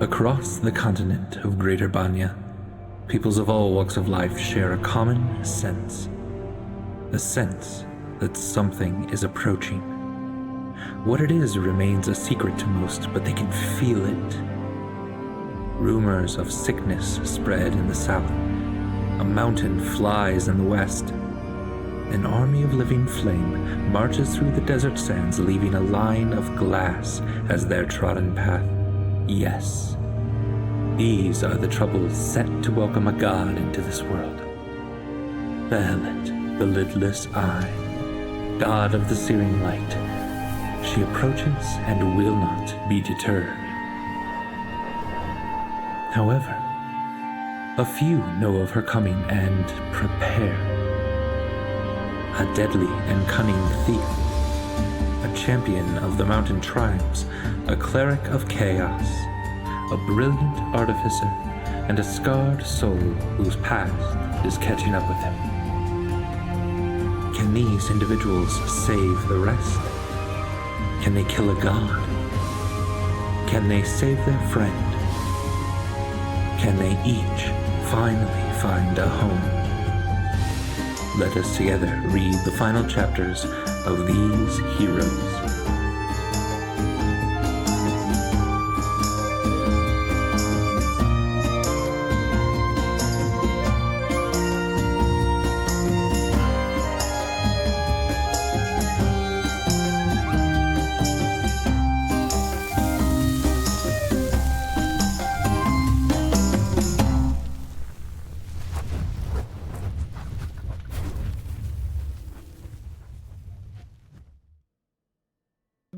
Across the continent of Greater Banya, peoples of all walks of life share a common sense. A sense that something is approaching. What it is remains a secret to most, but they can feel it. Rumors of sickness spread in the south. A mountain flies in the west. An army of living flame marches through the desert sands, leaving a line of glass as their trodden path. Yes, these are the troubles set to welcome a god into this world. Behelit, the lidless eye, god of the searing light. She approaches and will not be deterred. However, a few know of her coming and prepare. A deadly and cunning thief, a champion of the mountain tribes, a cleric of chaos, a brilliant artificer, and a scarred soul whose past is catching up with him. Can these individuals save the rest? Can they kill a god? Can they save their friend? Can they each finally find a home? Let us together read the final chapters of these heroes.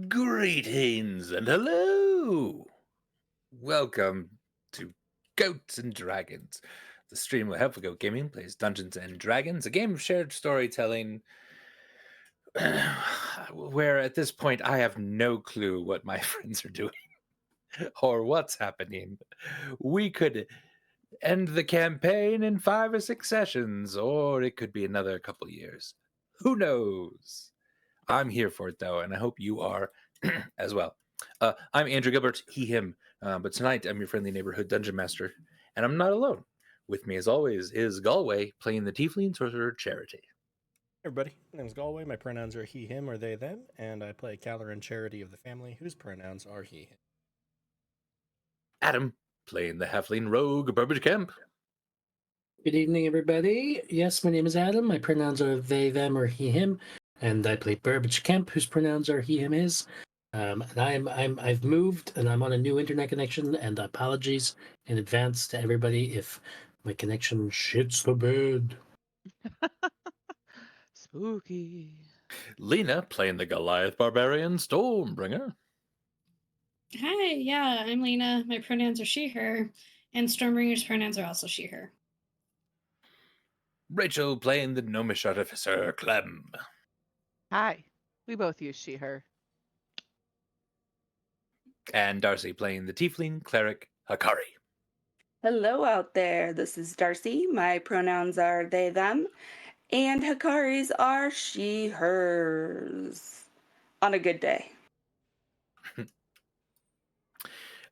Greetings and hello! Welcome to Goats and Dragons, the stream where Helpful Goat Gaming plays Dungeons and Dragons, a game of shared storytelling where at this point I have no clue what my friends are doing or what's happening. We could end the campaign in 5 or 6 sessions, or it could be another couple years. Who knows? I'm here for it though, and I hope you are as well. I'm Andrew Gilbert, he, him, but tonight I'm your friendly neighborhood dungeon master, and I'm not alone. With me, as always, is Galway playing the Tiefling Sorcerer Charity. Hey everybody, my name is Galway. My pronouns are he, him, or they, them, and I play Caloran Charity of the family, whose pronouns are he, him. Adam playing the Halfling Rogue Burbage Kemp. Good evening, everybody. Yes, my name is Adam. My pronouns are they, them, or he, him, and I play Burbage Kemp, whose pronouns are he, him, his. And I've moved, and I'm on a new internet connection. And apologies in advance to everybody if my connection shits the bed. Spooky. Lena playing the Goliath Barbarian Stormbringer. Hi, yeah, I'm Lena. My pronouns are she, her, and Stormbringer's pronouns are also she, her. Rachel playing the Gnomish Artificer Clem. Hi. We both use she, her. And Darcy playing the Tiefling Cleric Hakari. Hello out there, this is Darcy. My pronouns are they, them, and Hakari's are she, hers. On a good day.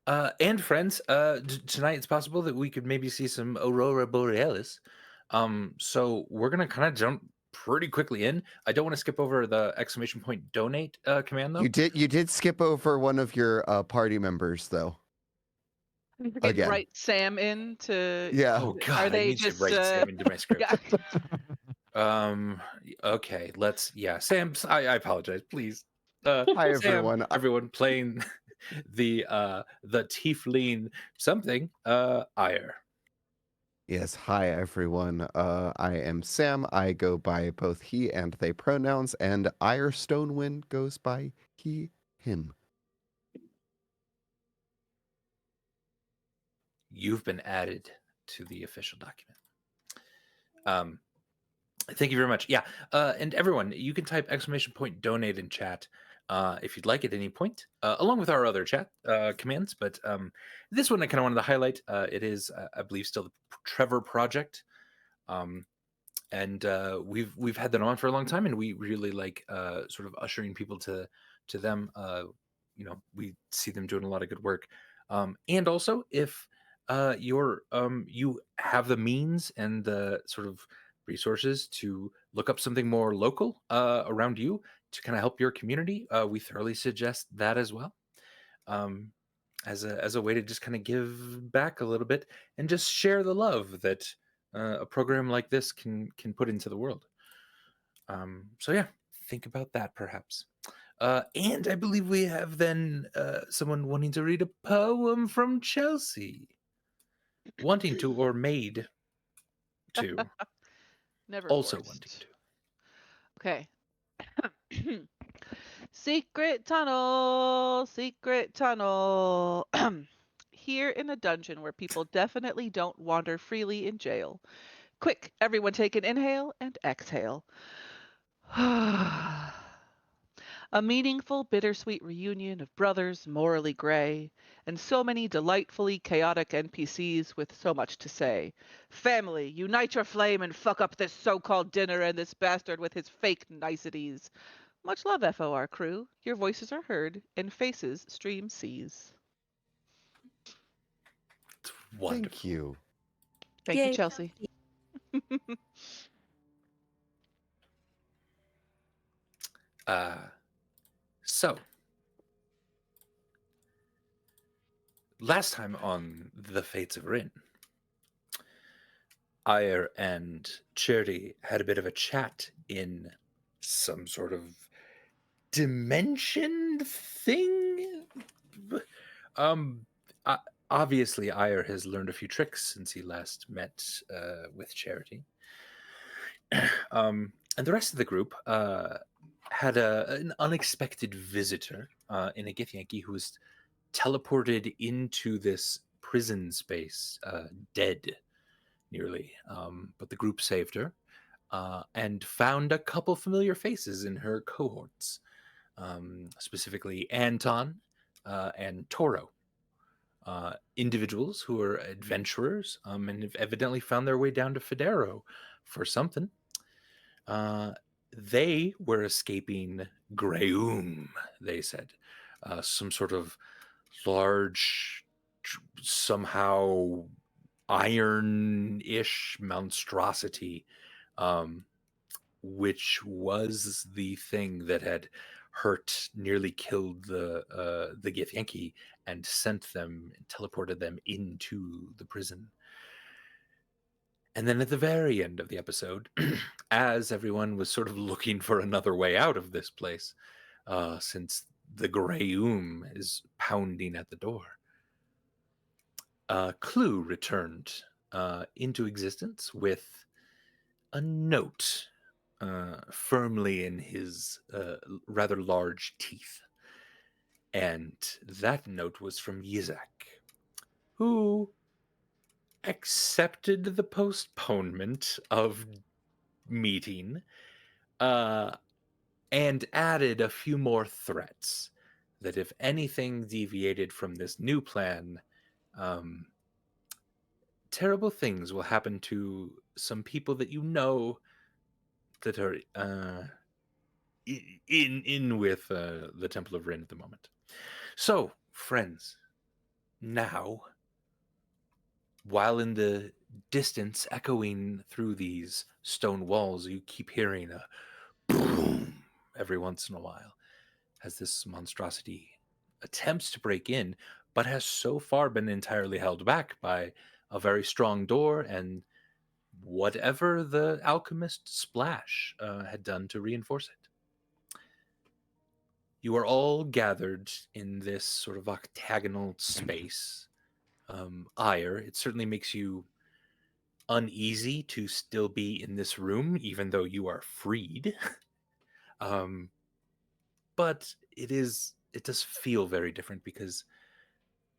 And friends, tonight it's possible that we could maybe see some Aurora Borealis. So we're going to kind of jump pretty quickly in. I don't want to skip over the exclamation point donate command though. You did skip over one of your party members though. Again. Write Sam in to. Yeah. Oh God, are they I need just to write Sam into my script. Yeah. Okay, Sam, I apologize, please. Hi everyone. Sam, everyone playing the Tiefling something Ire. Yes, hi everyone. I am Sam. I go by both he and they pronouns, and Ire Stonewind goes by he, him. You've been added to the official document. Thank you very much. Yeah, and everyone, you can type exclamation point donate in chat if you'd like at any point, along with our other chat commands. But this one I kind of wanted to highlight. It is, I believe, still the Trevor Project, and we've had that on for a long time, and we really like sort of ushering people to them. We see them doing a lot of good work. And also, if you have the means and the sort of resources to look up something more local around you to kind of help your community, we thoroughly suggest that as well. As a way to just kind of give back a little bit and just share the love that a program like this can put into the world. So yeah, think about that perhaps. And I believe we have then someone wanting to read a poem from Chelsea. Wanting to or made to. Never Also forced. wanting to. Okay. Secret tunnel, secret tunnel. Here in a dungeon where people definitely don't wander freely in jail. Quick, everyone take an inhale and exhale. A meaningful, bittersweet reunion of brothers morally gray, and so many delightfully chaotic NPCs with so much to say. Family, unite your flame and fuck up this so-called dinner and this bastard with his fake niceties. Much love, FOR crew. Your voices are heard, and faces stream seas. It's wonderful. Thank you. Thank Yay, you, Chelsea. So, last time on the Fates of Ryn, Ire and Charity had a bit of a chat in some sort of dimension thing. Um, obviously, Ire has learned a few tricks since he last met with Charity. And the rest of the group had an unexpected visitor in a Githyanki who was teleported into this prison space, dead nearly. But the group saved her and found a couple familiar faces in her cohorts, specifically Anton and Toro. Individuals who are adventurers and have evidently found their way down to Federo for something. They were escaping Greum, they said. Some sort of large, somehow iron-ish monstrosity, which was the thing that had nearly killed the Githyanki and sent them, teleported them into the prison. And then at the very end of the episode, as everyone was sort of looking for another way out of this place, since the Greum is pounding at the door, Clue returned into existence with a note firmly in his rather large teeth. And that note was from Yizzak, who accepted the postponement of meeting and added a few more threats that if anything deviated from this new plan, terrible things will happen to some people that you know that are in with the Temple of Ryn at the moment. So, friends, now, while in the distance, echoing through these stone walls, you keep hearing a boom every once in a while as this monstrosity attempts to break in, but has so far been entirely held back by a very strong door and whatever the alchemist Splash had done to reinforce it. You are all gathered in this sort of octagonal space. Ire, it certainly makes you uneasy to still be in this room, even though you are freed. But it does feel very different because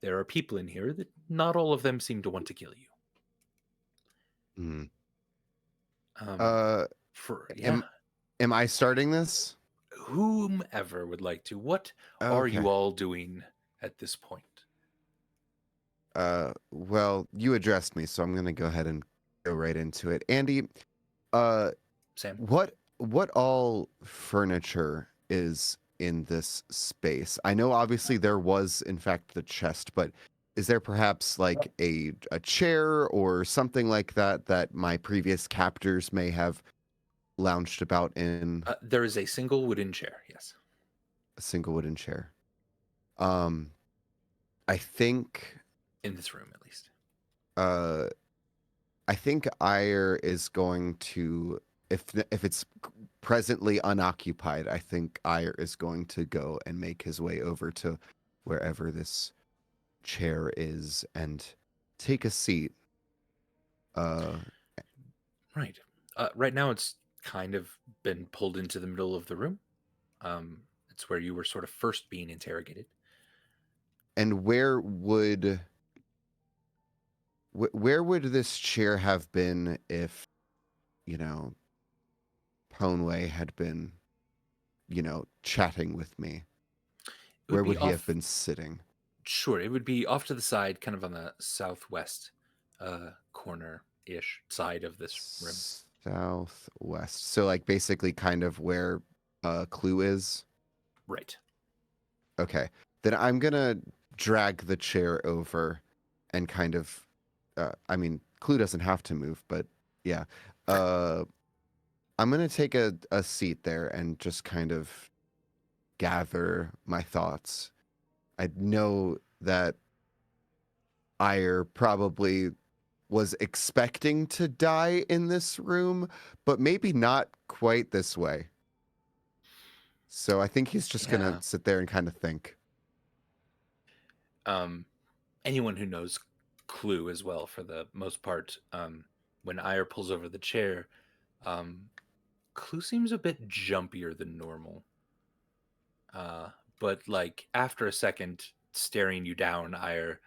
there are people in here that not all of them seem to want to kill you. Am I starting this? Whomever would like to. What are you all doing at this point? Well, you addressed me, so I'm going to go ahead and go right into it. Andy, Sam, what all furniture is in this space? I know obviously there was in fact the chest, but is there perhaps like a chair or something like that that my previous captors may have lounged about in? There is a single wooden chair. Yes. A single wooden chair. I think In this room, at least. I think Ire is going to, if it's presently unoccupied, I think Ire is going to go and make his way over to wherever this chair is and take a seat. Right. Right now, it's kind of been pulled into the middle of the room. It's where you were sort of first being interrogated. And where would this chair have been if, Ponway had been, chatting with me? Where would he have been sitting? Sure, it would be off to the side, kind of on the southwest corner-ish side of this room. Southwest. So, like, basically kind of where Clue is? Right. Okay. Then I'm going to drag the chair over and kind of, Clue doesn't have to move, but yeah. I'm going to take a seat there and just kind of gather my thoughts. I know that Ire probably was expecting to die in this room, but maybe not quite this way. So I think he's just going to sit there and kind of think. Anyone who knows Clue as well, for the most part, when Ire pulls over the chair, Clue seems a bit jumpier than normal. But like after a second staring you down, Ire,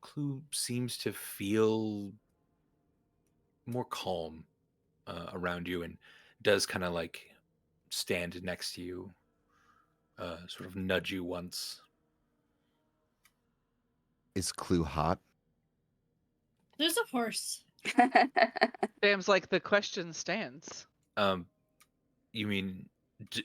Clue seems to feel more calm around you and does kind of like stand next to you, sort of nudge you once. Is Clue hot? There's a horse. Sam's like, the question stands. You mean,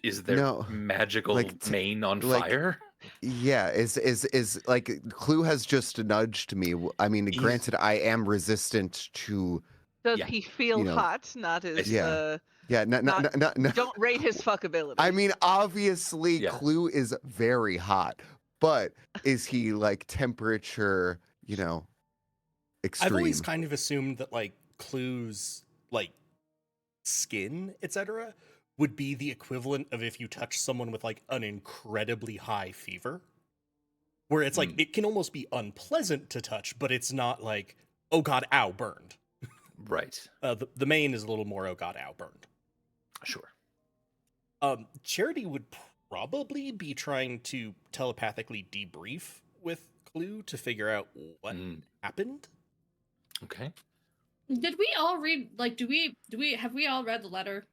is there magical mane on fire? Yeah, is like Clue has just nudged me. I mean, granted, I am resistant to. Does he feel hot? Not as no. Don't rate his fuckability. I mean, obviously, Clue is very hot, but is he like temperature? Extreme. I've always kind of assumed that like Clue's like skin, etc., would be the equivalent of if you touch someone with like an incredibly high fever, where it's like it can almost be unpleasant to touch, but it's not like, oh god, ow, burned. Right. The mane is a little more, oh god, ow, burned. Sure. Charity would probably be trying to telepathically debrief with Clue to figure out what happened. Okay. Did we all read, like, have we all read the letter?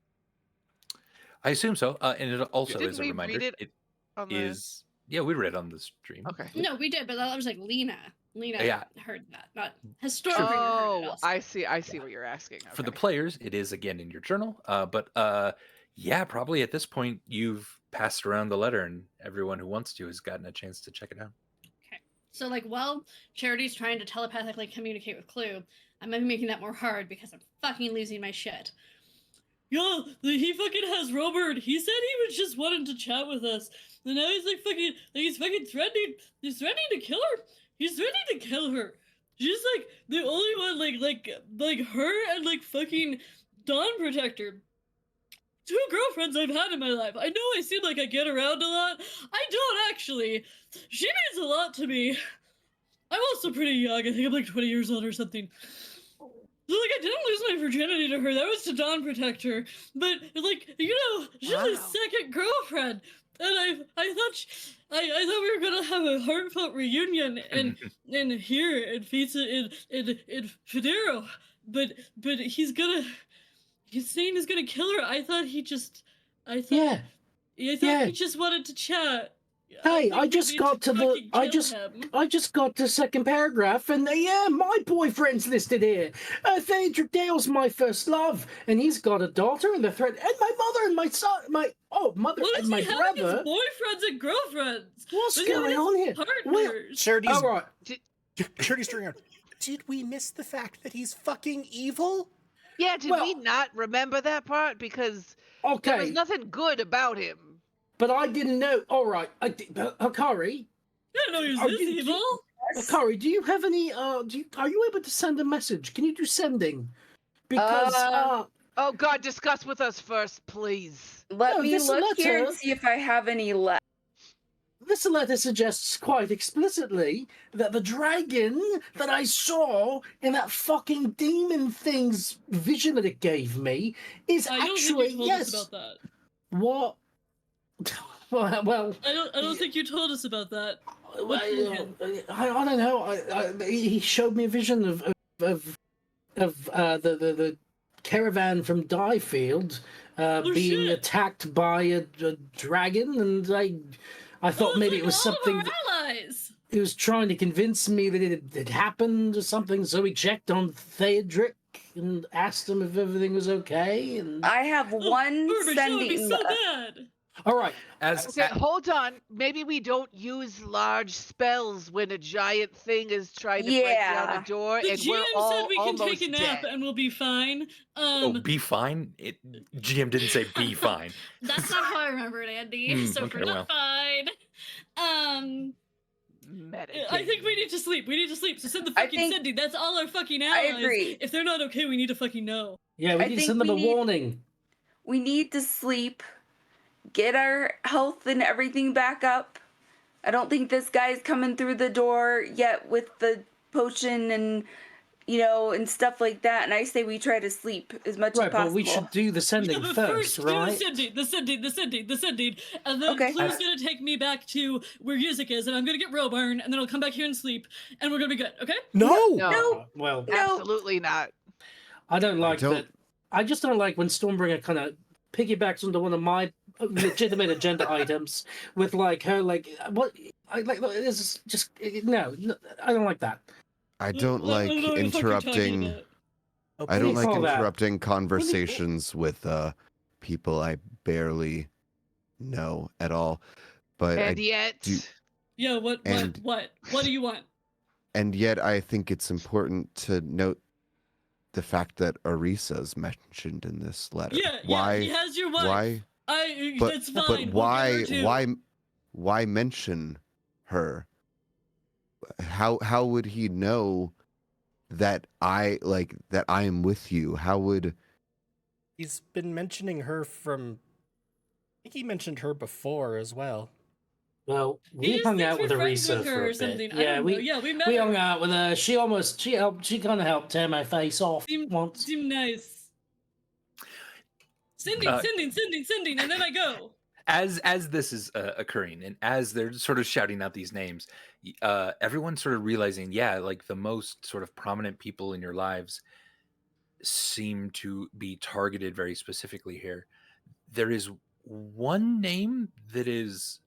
I assume so. And it also Didn't is a we reminder. read it on is we read it on the stream. Okay. No, we did, but that was like Lena. Lena heard that, not has Stormbringer heard it also. I see what you're asking. Okay. For the players, it is again in your journal. But probably at this point you've passed around the letter, and everyone who wants to has gotten a chance to check it out. Okay. So like, while Charity's trying to telepathically communicate with Clue, I'm maybe making that more hard because I'm fucking losing my shit. Yo, he fucking has Robert. He said he was just wanting to chat with us. And now he's like fucking, he's fucking threatening. He's threatening to kill her. He's threatening to kill her. She's like the only one, like her and like fucking Dawn Protector. 2 girlfriends I've had in my life. I know I seem like I get around a lot. I don't actually. She means a lot to me. I'm also pretty young. I think I'm like 20 years old or something. So, like, I didn't lose my virginity to her. That was to Dawn Protector. But, like, she's my second girlfriend. And I thought we were gonna have a heartfelt reunion in here in Fates in Federo. But he's saying he's gonna kill her. I thought he just wanted to chat. Hey, I just got to the second paragraph, and my boyfriend's listed here. Phaedra Dale's my first love, and he's got a daughter and a threat, and my mother and my son, mother and my brother. Boyfriends and girlfriends. What's going on here? Partners. Charity's, all right. Charity Stringer, did we miss the fact that he's fucking evil? Yeah, did we Well- not remember that part? Because there was Okay, nothing good about him. but I didn't know. All right, Hikari, I didn't know he was Are this you- evil. Hikari, do you have any? Are you able to send a message? Can you do sending? Because Oh God, discuss with us first, please. Let No, me this look here and letter- see if I have any left. this letter suggests quite explicitly that the dragon that I saw in that fucking demon thing's vision that it gave me is I don't actually think you told us about that. What? well, I don't think you told us about that. What I don't know. He showed me a vision of the caravan from Diefield being shit. attacked by a dragon, and I thought maybe it was something. All of our allies. He was trying to convince me that it had happened or something, so we checked on Theodric and asked him if everything was okay. And I have one Burbage, that would be sending so left. bad. all right, Okay, hold on. Maybe we don't use large spells when a giant thing is trying to break down Yeah. a door, The and GM we're all said we can almost take a nap dead. and we'll be fine. Oh, be fine. GM didn't say be fine. That's not how I remember it, Andy. So okay, we're not well. fine. Medicated. I think we need to sleep. We need to sleep. So send the I fucking think- Cindy. That's all our fucking I allies. agree. If they're not okay, we need to fucking know. yeah, we I need to think send them we a need- warning. We need to sleep, get our health and everything back up. I don't think this guy's coming through the door yet with the potion and, and stuff like that. And I say we try to sleep as much Right, as possible. but we should do the sending Yeah, but first, do right? the Cindy, and then Okay. Clue's gonna take me back to where Yizzak is, and I'm gonna get Roburn, and then I'll come back here and sleep, and we're gonna be good, okay? No! No, Well, No. absolutely not. I don't like don't- that. I just don't like when Stormbringer kind of piggybacks onto one of my legitimate agenda items with her what I like. This is just no. I don't like that. I don't I like don't know what the fuck you're talking interrupting. about. Oh, I don't do you like call that? interrupting conversations with people I barely know at all. But And I yet, do- Yeah, what And- do you want? and yet I think it's important to note the fact that Arisa's mentioned in this letter. Yeah, why? he has your wife. Why? That's fine. But we'll get why? her too. Why mention her? How would he know that I am with you? How would? He's been mentioning her from. I think he mentioned her before as well. Well, He we just hung thinks out we're with friends Arisa with her for or a bit. something. I Yeah, don't we know. Yeah, we met we her. hung out with her. She kind of helped tear my face off once. Seemed nice. Sending, and then I go. As this is occurring, and as they're sort of shouting out these names, everyone's sort of realizing, like the most sort of prominent people in your lives seem to be targeted very specifically here. There is one name that is,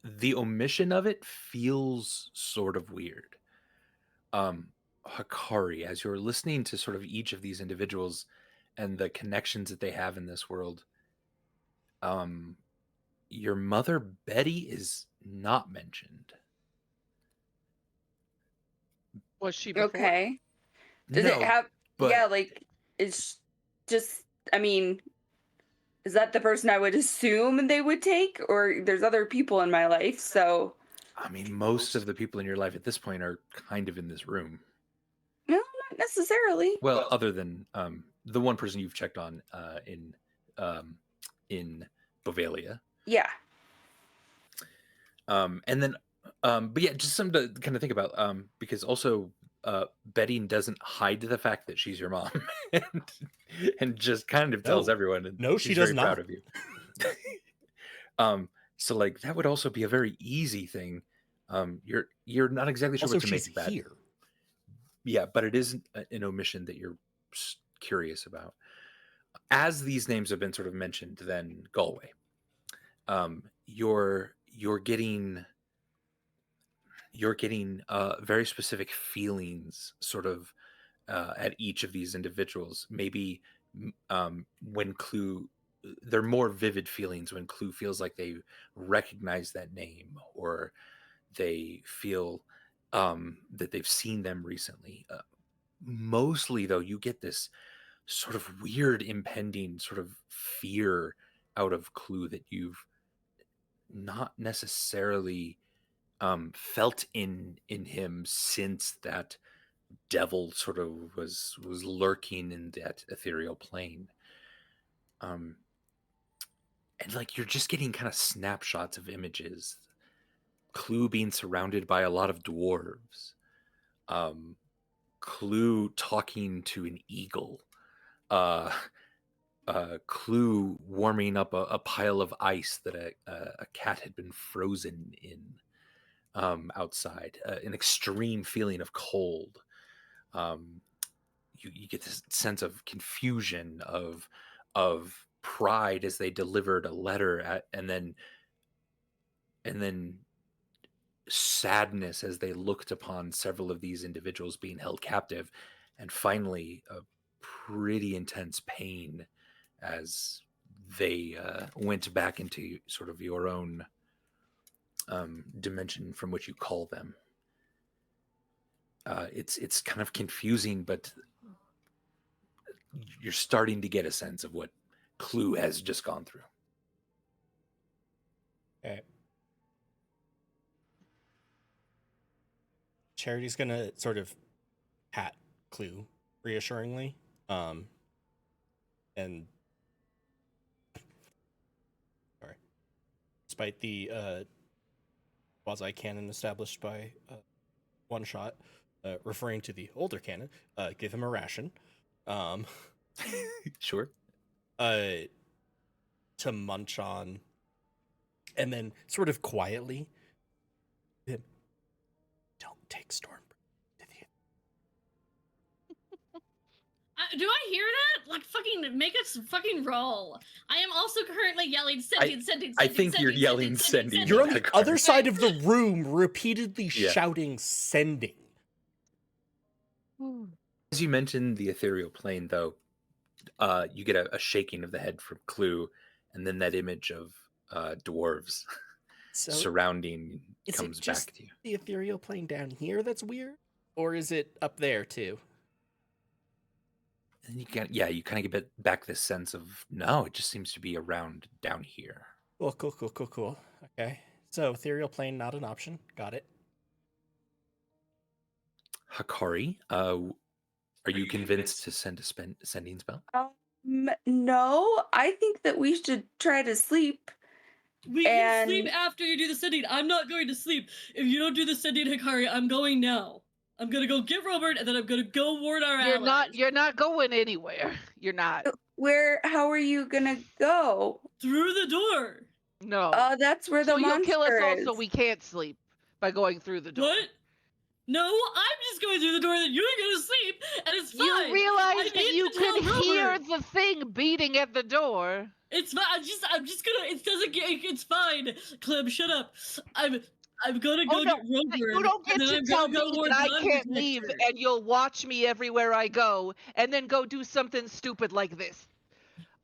the omission of it feels sort of weird. Hikari, as you're listening to sort of each of these individuals and the connections that they have in this world, your mother Betty is not mentioned. was she before? Okay. Does No, it have? but Yeah, it's just. I mean, is that the person I would assume they would take, or there's other people in my life? So I mean, most of the people in your life at this point are kind of in this room. no, not necessarily. Well, other than the one person you've checked on in Bovalia. Yeah. And then but yeah, just something to kind of think about, because also Betty doesn't hide the fact that she's your mom and just kind of tells No. everyone, and No, she she's does very proud not. of you. So that would also be a very easy thing. You're not exactly sure Also, what to she's make of that. here. Yeah, but it is an omission that you're curious about. As these names have been sort of mentioned, then Galway, you're getting very specific feelings sort of at each of these individuals. Maybe when Clue, they're more vivid feelings when Clue feels like they recognize that name, or they feel that they've seen them recently. Mostly, though, you get this sort of weird impending sort of fear out of Clue that you've not necessarily felt in him since that devil sort of was lurking in that ethereal plane. And like you're just getting kind of snapshots of images. Clue being surrounded by a lot of dwarves. Clue talking to an eagle. Clue warming up a pile of ice that a cat had been frozen in outside. An extreme feeling of cold. You get this sense of confusion, of pride as they delivered a letter and then sadness as they looked upon several of these individuals being held captive, and finally a pretty intense pain as they went back into sort of your own dimension from which you call them. It's kind of confusing, but you're starting to get a sense of what Clue has just gone through. Okay. Charity's gonna sort of pat Clue reassuringly, and sorry, despite the quasi canon established by One Shot, referring to the older canon, give him a ration, Sure. to munch on, and then sort of quietly, him, don't take Stormbringer to the. Do I hear that? Like, fucking make us fucking roll. I am also currently yelling sending. I think you're yelling sending. You're on the Hikari. other side of the room, repeatedly Yeah. shouting sending. As you mentioned the ethereal plane, though, you get a shaking of the head from Clue, and then that image of dwarves So surrounding is comes it just back to you. the ethereal plane down here that's weird, or is it up there too? And you kind of get back this sense of, no, it just seems to be around down here. Cool. Okay, so ethereal plane not an option. Got it. Hikari, are you convinced to send a sending spell? No, I think that we should try to sleep. We can sleep And- after you do the sending. I'm not going to sleep. If you don't do the sending, Hikari, I'm going now. I'm gonna go get Robert, and then I'm gonna go warn our allies. You're not going anywhere. You're not. How are you gonna go? Through the door. No. That's where the So you'll monster kill us all is. so we can't sleep by going through the door. What? No, I'm just going through the door that you're gonna sleep, and it's fine. You realize I that need you to tell could hear Robert. the thing beating at the door. It's fine. I'm just gonna. It doesn't get. It's fine. Clem, shut up. I'm gonna go get Robert. You don't get and then to I'm tell gonna go me warn that I Dawn can't leave Protector. and you'll watch me everywhere I go and then go do something stupid like this.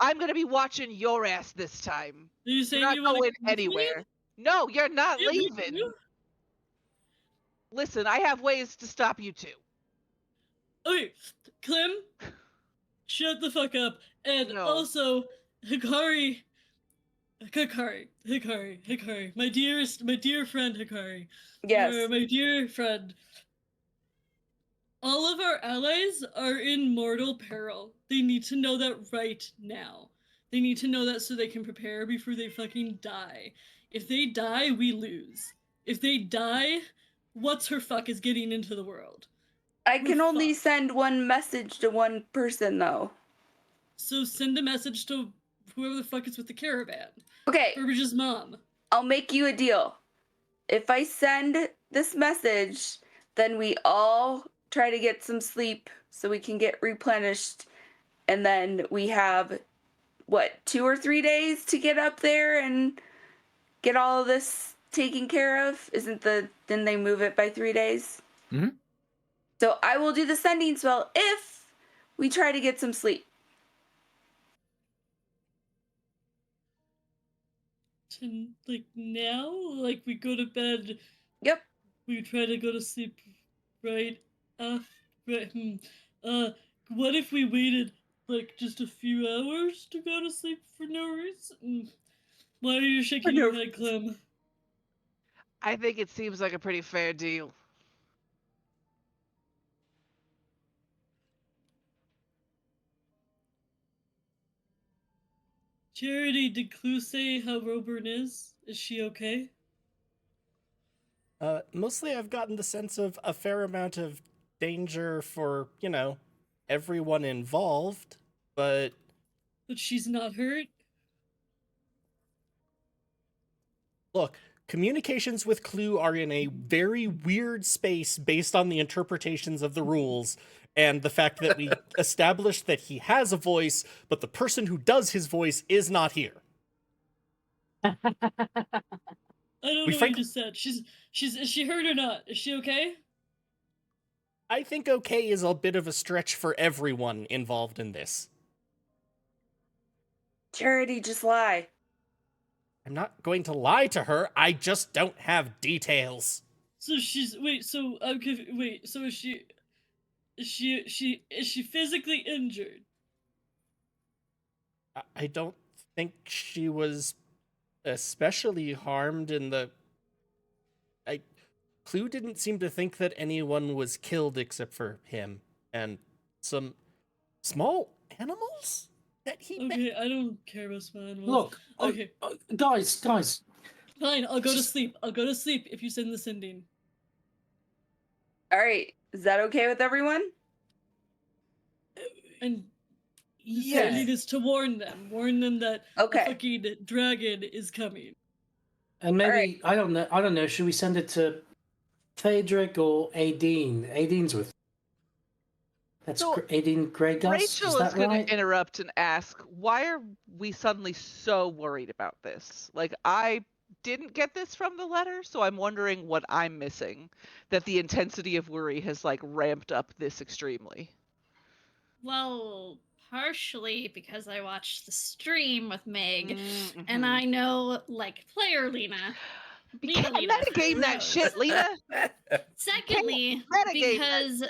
I'm gonna be watching your ass this time. Are you You're saying not you want going to anywhere. No, you're not Yeah, me leaving. too. Listen, I have ways to stop you too. Okay, Clem, shut the fuck up. And No. also, Hikari, my dear friend Hikari. Yes. My dear friend. All of our allies are in mortal peril. They need to know that right now. They need to know that so they can prepare before they fucking die. If they die, we lose. If they die, what's her fuck is getting into the world. I can We're only fucked. send one message to one person, though. So send a message to whoever the fuck is with the caravan. Okay, Burbage's mom. I'll make you a deal. If I send this message, then we all try to get some sleep so we can get replenished. And then we have, 2 or 3 days to get up there and get all of this taken care of? Then they move it by 3 days? Mm-hmm. So I will do the sending spell if we try to get some sleep. Like now? Like we go to bed Yep. we try to go to sleep right after. What if we waited like just a few hours to go to sleep for no reason? Why are you shaking your head, Clem? I think it seems like a pretty fair deal. Charity, did Clue say how Roburn is? Is she okay? Mostly I've gotten the sense of a fair amount of danger for, everyone involved, but But she's not hurt? look, communications with Clue are in a very weird space based on the interpretations of the rules and the fact that we established that he has a voice, but the person who does his voice is not here. I don't We know what you just said. Is she hurt or not? Is she okay? I think okay is a bit of a stretch for everyone involved in this. Charity, just lie. I'm not going to lie to her. I just don't have details. So she's so I'm wait, so is she physically injured? I don't think she was especially harmed in the Clue didn't seem to think that anyone was killed except for him and some small animals that he met. Okay, I don't care about small animals. Look, okay. guys. Fine, I'll go to sleep. I'll go to sleep if you send the sending. All right, is that okay with everyone? And the Yeah. sending is to warn them that Okay. a fucking dragon is coming. And maybe Alright. I don't know. Should we send it to Phaedric or Aideen? Aideen's with. That's So, Aideen Grey Dust. Rachel is going to interrupt and ask, why are we suddenly so worried about this? Like, I didn't get this from the letter, so I'm wondering what I'm missing, that the intensity of worry has, like, ramped up this extremely. Well, partially because I watched the stream with Meg, Mm-hmm. and I know, like, player Lena. You can't metagame that shit, Lena. Secondly, Renegade because,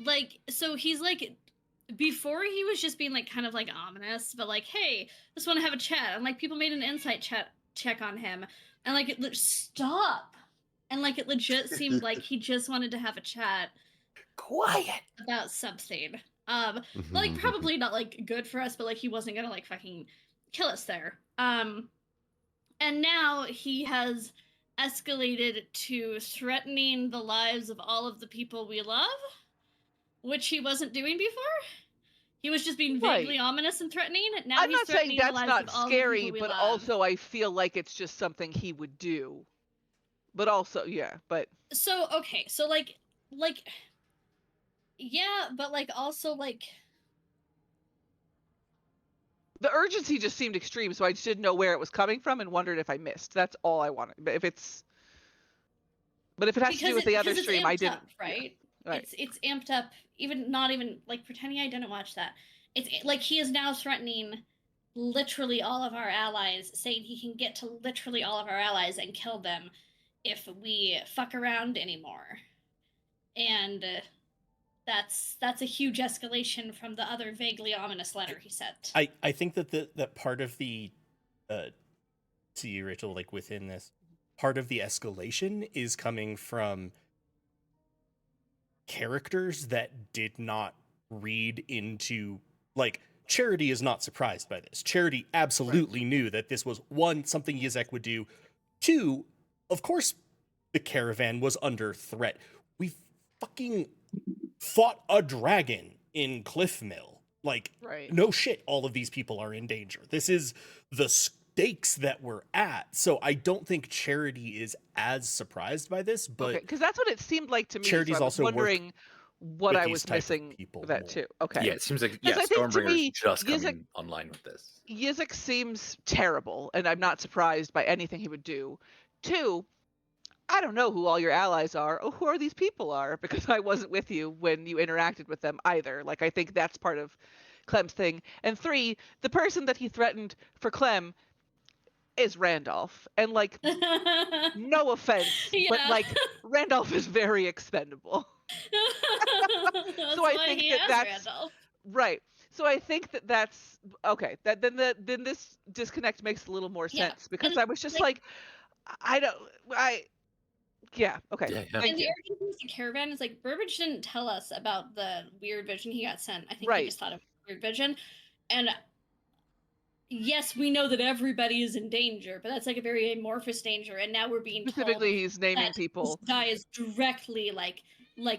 like, so he's like, before he was just being like kind of like ominous, but like, hey, just want to have a chat, and like people made an insight check on him, and like stop, and like it legit seemed like he just wanted to have a chat. Quiet about something. Like probably not like good for us, but like he wasn't gonna like fucking kill us there. And now he has escalated to threatening the lives of all of the people we love, which he wasn't doing before. He was just being vaguely ominous and threatening. Now I'm he's not saying threatening that's the lives not of all scary, the people we but love. also I feel like it's just something he would do. But also, yeah, but So okay, so like yeah, but like also like the urgency just seemed extreme, so I just didn't know where it was coming from and wondered if I missed. That's all I wanted. But if it has to do with the other stream, I didn't. Up, right? Yeah. Right. It's amped up. Not even like pretending I didn't watch that. It's like he is now threatening literally all of our allies, saying he can get to literally all of our allies and kill them if we fuck around anymore. And that's a huge escalation from the other vaguely ominous letter he sent. I think that that part of the to you, Rachel, like within this, part of the escalation is coming from characters that did not read into, like, Charity is not surprised by this. Charity absolutely knew that this was, one, something Yizzak would do. Two, of course, the caravan was under threat. We fucking fought a dragon in Cliffmill. Like, no shit, all of these people are in danger. This is the stakes that we're at. So I don't think Charity is as surprised by this, but because that's what it seemed like to me. Charity's so I was also wondering what I was missing that too. Okay. Yeah, it seems like Stormbringer's just coming online with this. Yizzak seems terrible, and I'm not surprised by anything he would do. Two, I don't know who all your allies are or who are these people are, because I wasn't with you when you interacted with them either. Like, I think that's part of Clem's thing. And three, the person that he threatened for Clem is Randolph. And like, no offense, but Yeah. like Randolph is very expendable. That's So I why think he that has that's Randolph. right. So I think that that's okay. Then this disconnect makes a little more Yeah, sense because and, I was just like- yeah, okay. Yeah, yeah. Thank And the you. urgent with the caravan is like Burbage didn't tell us about the weird vision he got sent. I think he Right. just thought it was a weird vision. And yes, we know that everybody is in danger, but that's like a very amorphous danger. And now we're being Specifically, told he's naming that people. this guy is directly like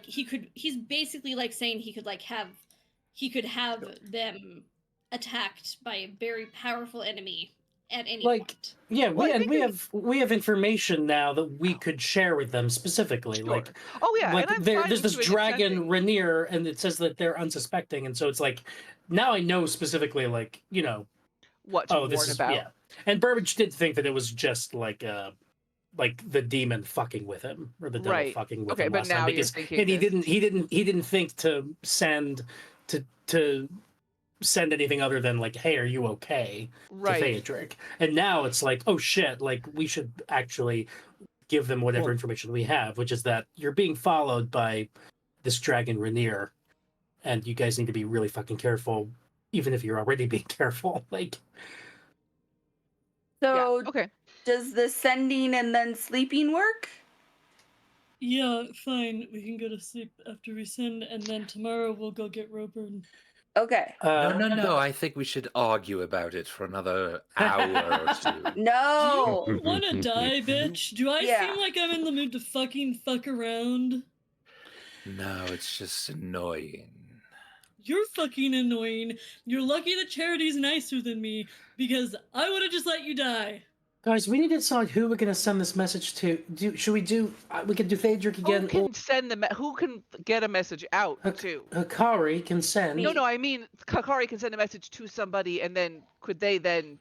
he's basically like saying he could have them attacked by a very powerful enemy at any Like, point. yeah, Well, I think we have information now that we could share with them specifically. Sure. Like, Oh yeah, like and I'm there's fine this with doing dragon consenting. Rainier, and it says that they're unsuspecting, and so it's like now I know specifically, like, you know, What to oh, this warn is about. yeah. And Burbage did think that it was just like the demon fucking with him or the devil Right. fucking with Okay, him but last time now you're because thinking and he this. didn't think to send anything other than like, hey, are you okay, Right. to Theodric. And now it's like, oh shit, like we should actually give them whatever information we have, which is that you're being followed by this dragon Rainier, and you guys need to be really fucking careful, even if you're already being careful. Like, So Yeah. Okay. does the sending and then sleeping work? Yeah, fine. We can go to sleep after we send, and then tomorrow we'll go get Roburn. Okay. No. I think we should argue about it for another hour or two. No. Do you want to die, bitch? Do I Yeah. seem like I'm in the mood to fucking fuck around? No, it's just annoying. You're fucking annoying. You're lucky that Charity's nicer than me, because I would have just let you die. guys, we need to decide who we're gonna send this message to. We could do Theodric again. Who can send who can get a message out to? Hikari can send. No, I mean Kakari can send a message to somebody, and then could they then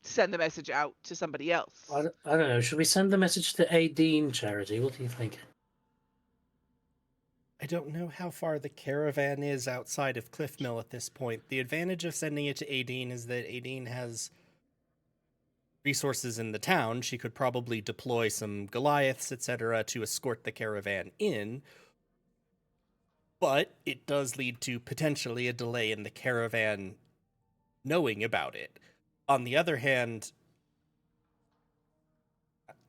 send the message out to somebody else? I don't know. Should we send the message to Aideen, Charity? What do you think? I don't know how far the caravan is outside of Cliffmill at this point. The advantage of sending it to Aideen is that Aideen has resources in the town. She could probably deploy some Goliaths, etc., to escort the caravan in. But it does lead to potentially a delay in the caravan knowing about it. On the other hand,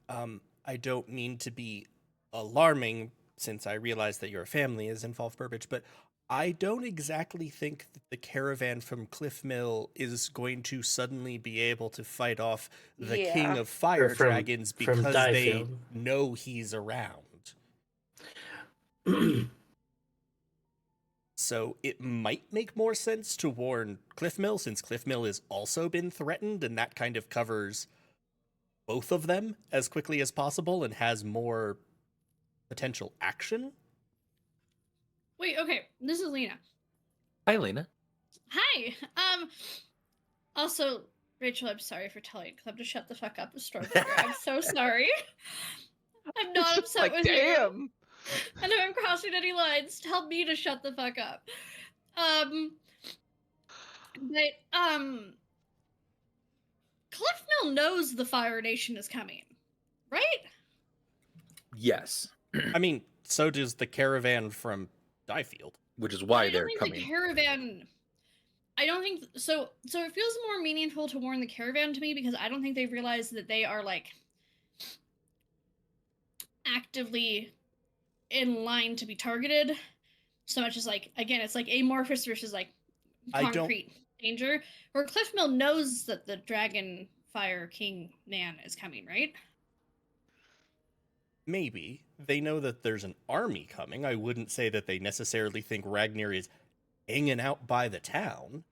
I don't mean to be alarming, since I realize that your family is involved, Burbage, but I don't exactly think that the caravan from Cliffmill is going to suddenly be able to fight off the King of Fire Dragons because they know he's around. So it might make more sense to warn Cliffmill, since Cliffmill has also been threatened, and that kind of covers both of them as quickly as possible and has more potential action. Wait, okay. This is Lena. Hi, Lena. Hi. Also, Rachel, I'm sorry for telling Club to shut the fuck up with Stormbringer. I'm so sorry. I'm not upset with you. And if I'm crossing any lines, tell me to shut the fuck up. Cliffmill knows the Fire Nation is coming, right? Yes. I mean, so does the caravan from Diefield. Which is why they're coming. The caravan... I don't think... So it feels more meaningful to warn the caravan to me, because I don't think they've realized that they are, like, actively in line to be targeted, so much as, like, again, it's like amorphous versus, like, concrete danger. Where Cliffmill knows that the Dragon Fire King man is coming, right? Maybe. They know that there's an army coming. I wouldn't say that they necessarily think Ragnar is hanging out by the town.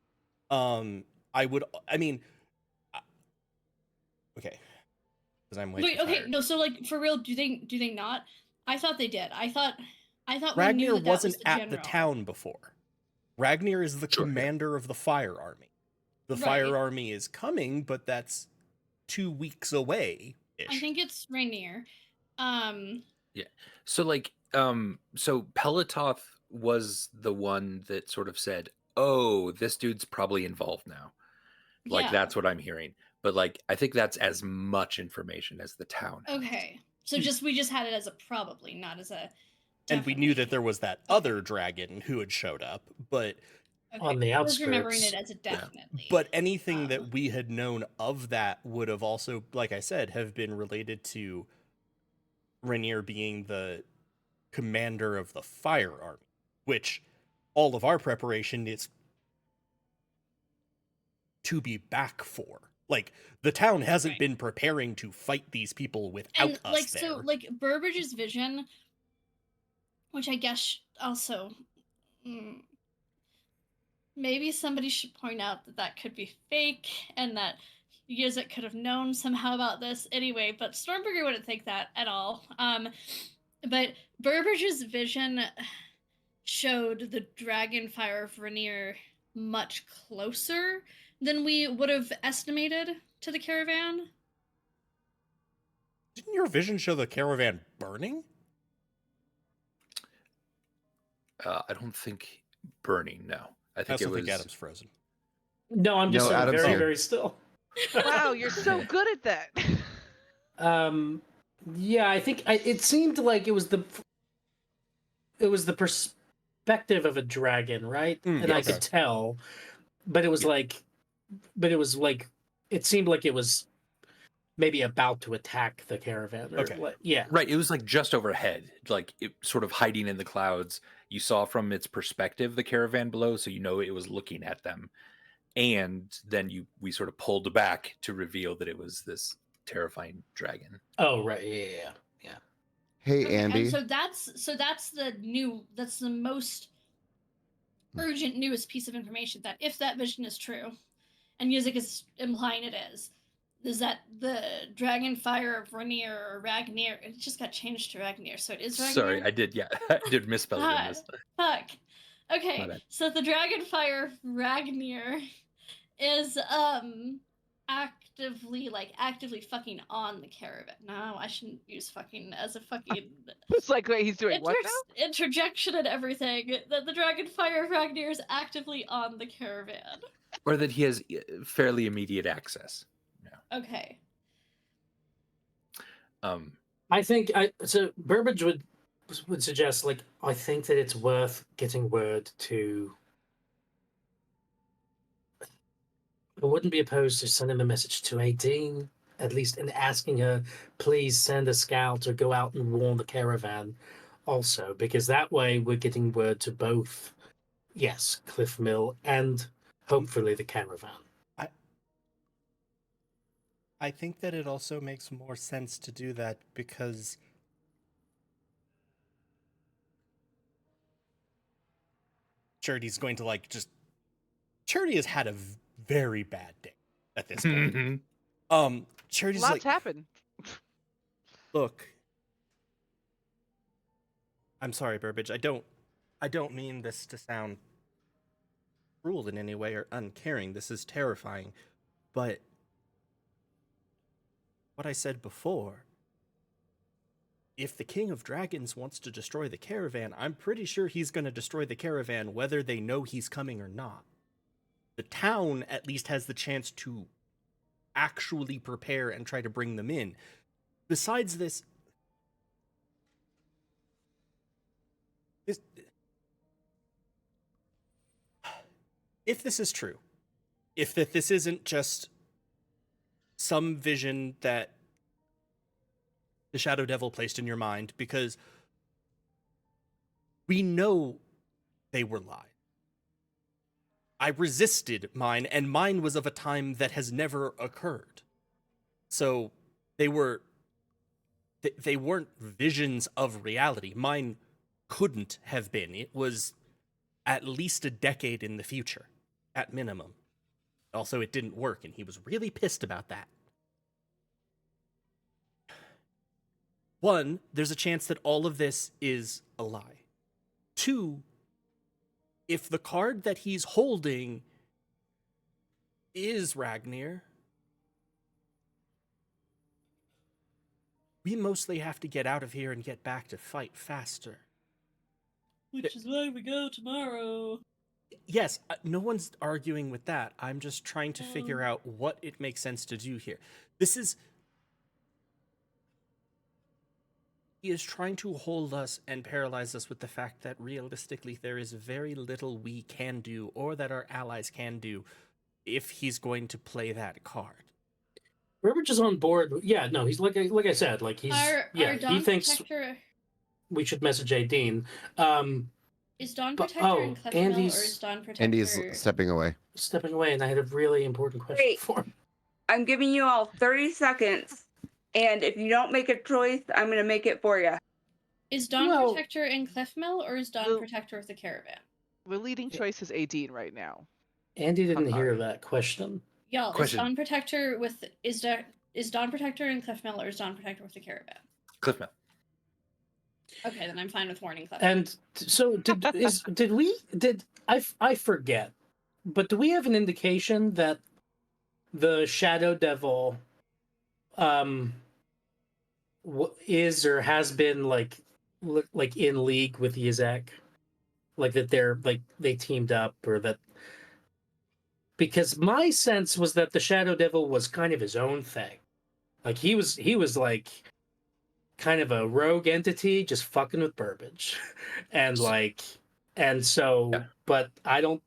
Okay. Because I'm way too tired. No, so, like, for real, do they not? I thought they did. I thought Ragnar wasn't was at the town before. Ragnar is the commander of the Fire Army. The Fire Army is coming, but that's 2 weeks away. I think it's Rainier. Yeah. So, like, so Pelatoth was the one that sort of said, oh, this dude's probably involved now. Like, that's what I'm hearing. But like, I think that's as much information as the town has. Okay. So we just had it as a probably, not as a And we knew that definitely. there was that other dragon who had showed up, but Okay. On the I was remembering outskirts. it as a definitely. anything that we had known of that would have also, like I said, have been related to Rainier being the commander of the fire army, which all of our preparation is to be back for. Like, the town hasn't Right. been preparing to fight these people without and us like there. so like Burbage's vision, which I guess also maybe somebody should point out that that could be fake and that Yizzak could have known somehow about this anyway, but Stormbringer wouldn't think that at all. But Burbage's vision showed the Dragonfire of Rainier much closer than we would have estimated to the caravan. Didn't your vision show the caravan burning? I don't think burning. No, I think I it also was. think Adam's frozen. No, I'm just No, sitting Adam's very, here. very still. Wow, you're so good at that. Yeah, I think it seemed like it was the perspective of a dragon, right? And I okay. could tell, but it was like, it seemed like it was maybe about to attack the caravan. Or Okay. yeah. Right, it was like just overhead, like it sort of hiding in the clouds. You saw from its perspective the caravan below, so you know it was looking at them. And then we sort of pulled back to reveal that it was this terrifying dragon. Oh right, yeah. Hey, Okay, Andy. and so that's the most urgent newest piece of information, that if that vision is true, and Yizzak is implying it is that the Dragonfire of Rainier or Ragnier, it just got changed to Ragnier, so it is Ragnier. Sorry, I did misspell it in this. Fuck. My Okay, bad. so the Dragonfire of Ragnier is actively fucking on the caravan. No, I shouldn't use fucking as a fucking It's like, wait, he's doing what now? interjection and everything. That the Dragonfire of Ragnier is actively on the caravan. Or that he has fairly immediate access. Okay. I think so. Burbage would suggest, like, I think that it's worth getting word to. I wouldn't be opposed to sending a message to Aideen, at least, and asking her, please send a scout or go out and warn the caravan also, because that way we're getting word to both, yes, Cliff Mill and hopefully the caravan. I think that it also makes more sense to do that because Charity's going to Charity has had a very bad day at this point. Charity's Lots happen. Look, I'm sorry, Burbage. I don't mean this to sound cruel in any way or uncaring. This is terrifying, but what I said before, if the King of Dragons wants to destroy the caravan, I'm pretty sure he's going to destroy the caravan whether they know he's coming or not. The town at least has the chance to actually prepare and try to bring them in. Besides this, if this is true, if this isn't just some vision that the Shadow Devil placed in your mind, because we know they were lies. I resisted mine, and mine was of a time that has never occurred. So they weren't visions of reality. Mine couldn't have been. It was at least a decade in the future, at minimum. Also, it didn't work, and he was really pissed about that. One, there's a chance that all of this is a lie. Two, if the card that he's holding is Ragnier, we mostly have to get out of here and get back to fight faster. Which is why we go tomorrow. Yes, no one's arguing with that. I'm just trying to figure out what it makes sense to do here. He is trying to hold us and paralyze us with the fact that realistically there is very little we can do or that our allies can do if he's going to play that card. Burbage is on board. Yeah, no, he's like I said, like he's Our he Dawn thinks Protector we should message Dean. is Dawn But- Protector oh, in Cliff and Mill, or he's- is Dawn Protector? And he's stepping away. Stepping away, and I had a really important question Wait. for him. I'm giving you all 30 seconds, and if you don't make a choice, I'm going to make it for you. Is Dawn Well- Protector in Cliff Mill, or is Dawn Well- Protector of the Caravan? The leading choice is Adine right now. Andy didn't hear that question. Y'all, Question. is Dawn Protector is Dawn Protector in Cliff Mill, or is Dawn Protector with the Caravan? Cliff Mill. Okay, then I'm fine with warning Cliff. And so did I forget, but do we have an indication that the Shadow Devil is or has been like in league with Yizzak? Like that they're like they teamed up, or that, because my sense was that the Shadow Devil was kind of his own thing. Like he was like kind of a rogue entity just fucking with Burbage. And so Yeah. but I don't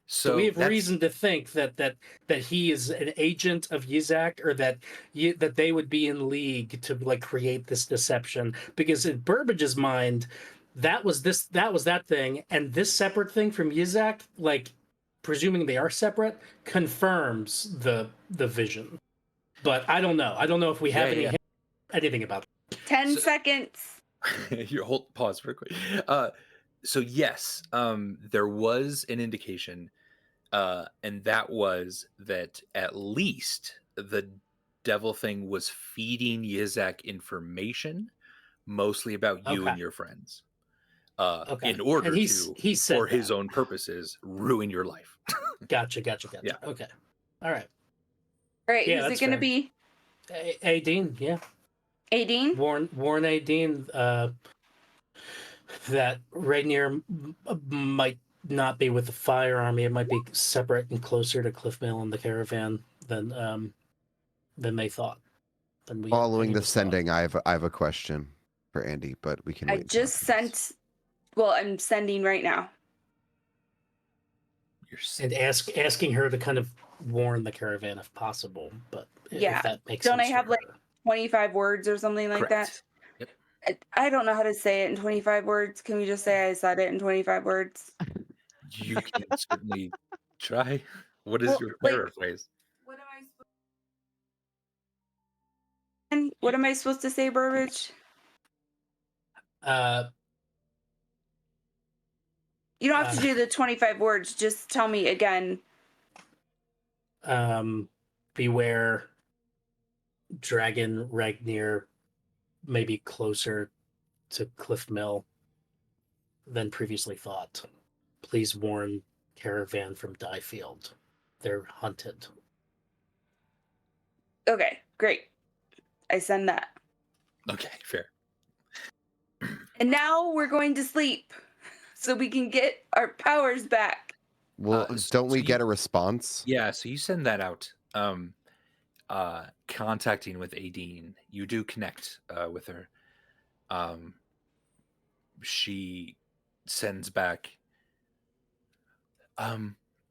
So we have that's- reason to think that he is an agent of Yizzak, or that they would be in league to like create this deception, because in Burbage's mind that was that thing, and this separate thing from Yizzak, like presuming they are separate, confirms the vision. But I don't know if we have anything about it. 10 So- seconds. You hold pause real quick. So yes, there was an indication, and that was that at least the devil thing was feeding Yizzak information, mostly about you and Okay. your friends, Okay. in order And to, he said for his that. own purposes, ruin your life. Gotcha. Yeah. Okay. All right. All right, Yeah, who's that's it going to fair. be? Adine, yeah. Adine? Warn Adine that Rainier might not be with the Fire Army. It might be separate and closer to Cliff Mill and the Caravan than they thought. Than we Following any the of us thought. sending, I have a question for Andy, but we can wait. I until just after this. sent. Well, I'm sending right now. You're And asking her to kind of warn the Caravan if possible. But Yeah. if that makes Don't sense I to have, like, her. 25 words or something like correct. that. I don't know how to say it in 25 words. Can we just say I said it in 25 words? You can certainly try. What is Well, your like- paraphrase? What am I supposed to say, Burbage? You don't have to do the 25 words. Just tell me again. Beware Dragon Ragnir may be closer to Cliff Mill than previously thought. Please warn Caravan from Diefield. They're hunted. Okay, great. I send that. Okay, fair. And now we're going to sleep so we can get our powers back. Well, don't we so get you- a response? Yeah, so you send that out. Contacting with Adine, you do connect with her. She sends back.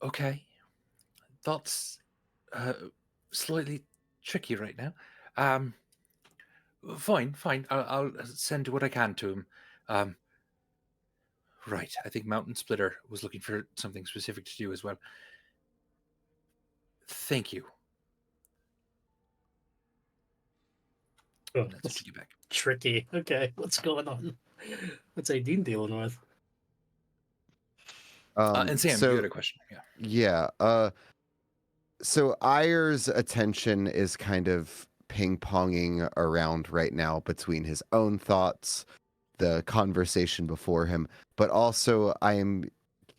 Okay. That's slightly tricky right now. Fine. I'll send what I can to him. Right. I think Mountain Splitter was looking for something specific to do as well. Thank you. Oh, And that's what you get back. tricky. Okay, what's going on? What's Aideen dealing with? And Sam, so, you had a question. Yeah. Yeah. So Ayer's attention is kind of ping-ponging around right now between his own thoughts, the conversation before him, but also I am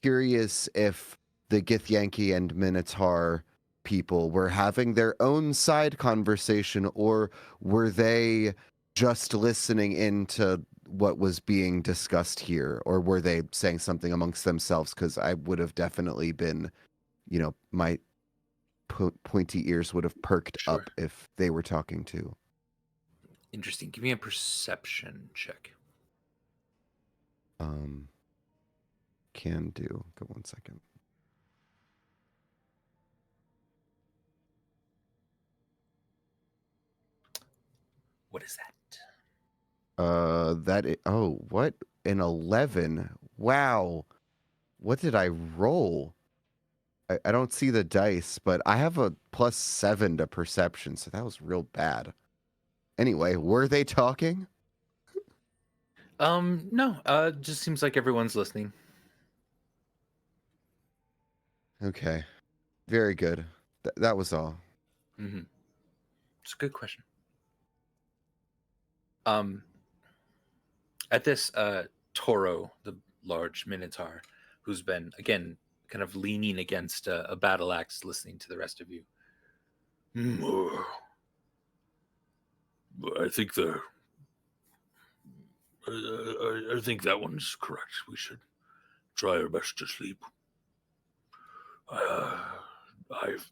curious if the Githyanki and Minotaur people were having their own side conversation, or were they just listening into what was being discussed here, or were they saying something amongst themselves? Because I would have definitely been, my pointy ears would have perked Sure. up if they were talking too. Interesting. Give me a perception check. Can do. Go 1 second. What is that? What? An 11. Wow. What did I roll? I don't see the dice, but I have a +7 to perception, so that was real bad. Anyway, were they talking? No. Just seems like everyone's listening. Okay. Very good. That was all. Mm-hmm. It's a good question. At this, Toro, the large minotaur, who's been again kind of leaning against a battle axe, listening to the rest of you. I think I think that one's correct. We should try our best to sleep. I've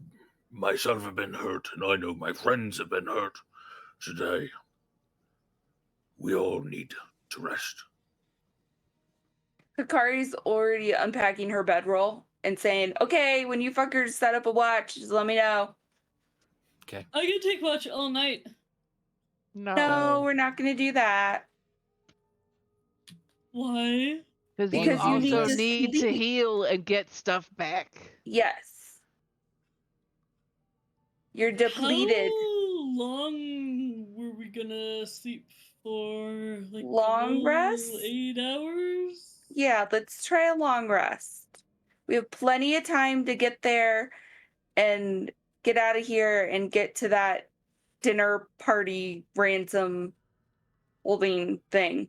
myself have been hurt, and I know my friends have been hurt today. We all need to rest. Hikari's already unpacking her bedroll and saying, okay, when you fuckers set up a watch, just let me know. Okay. I can take watch all night. No, we're not going to do that. Why? Because you Because you need also to need to sleep. heal and get stuff back. Yes. You're depleted. How long were we gonna sleep for? Like Long rest? 8 hours? Yeah, let's try a long rest. We have plenty of time to get there and get out of here and get to that dinner party ransom holding thing.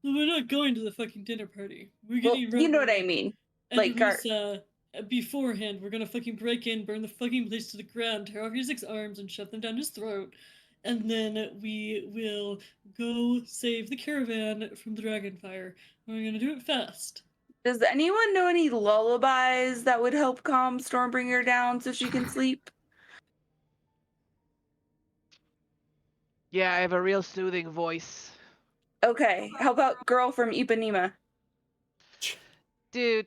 Well, we're not going to the fucking dinner party. We're Well, getting you know what I Robert mean. and Like, Risa beforehand. We're gonna fucking break in, burn the fucking place to the ground, tear off Yizzak's arms, and shove them down his throat. And then we will go save the caravan from the dragonfire. We're gonna do it fast. Does anyone know any lullabies that would help calm Stormbringer down so she can sleep? Yeah, I have a real soothing voice. Okay, how about Girl from Ipanema? Hikari's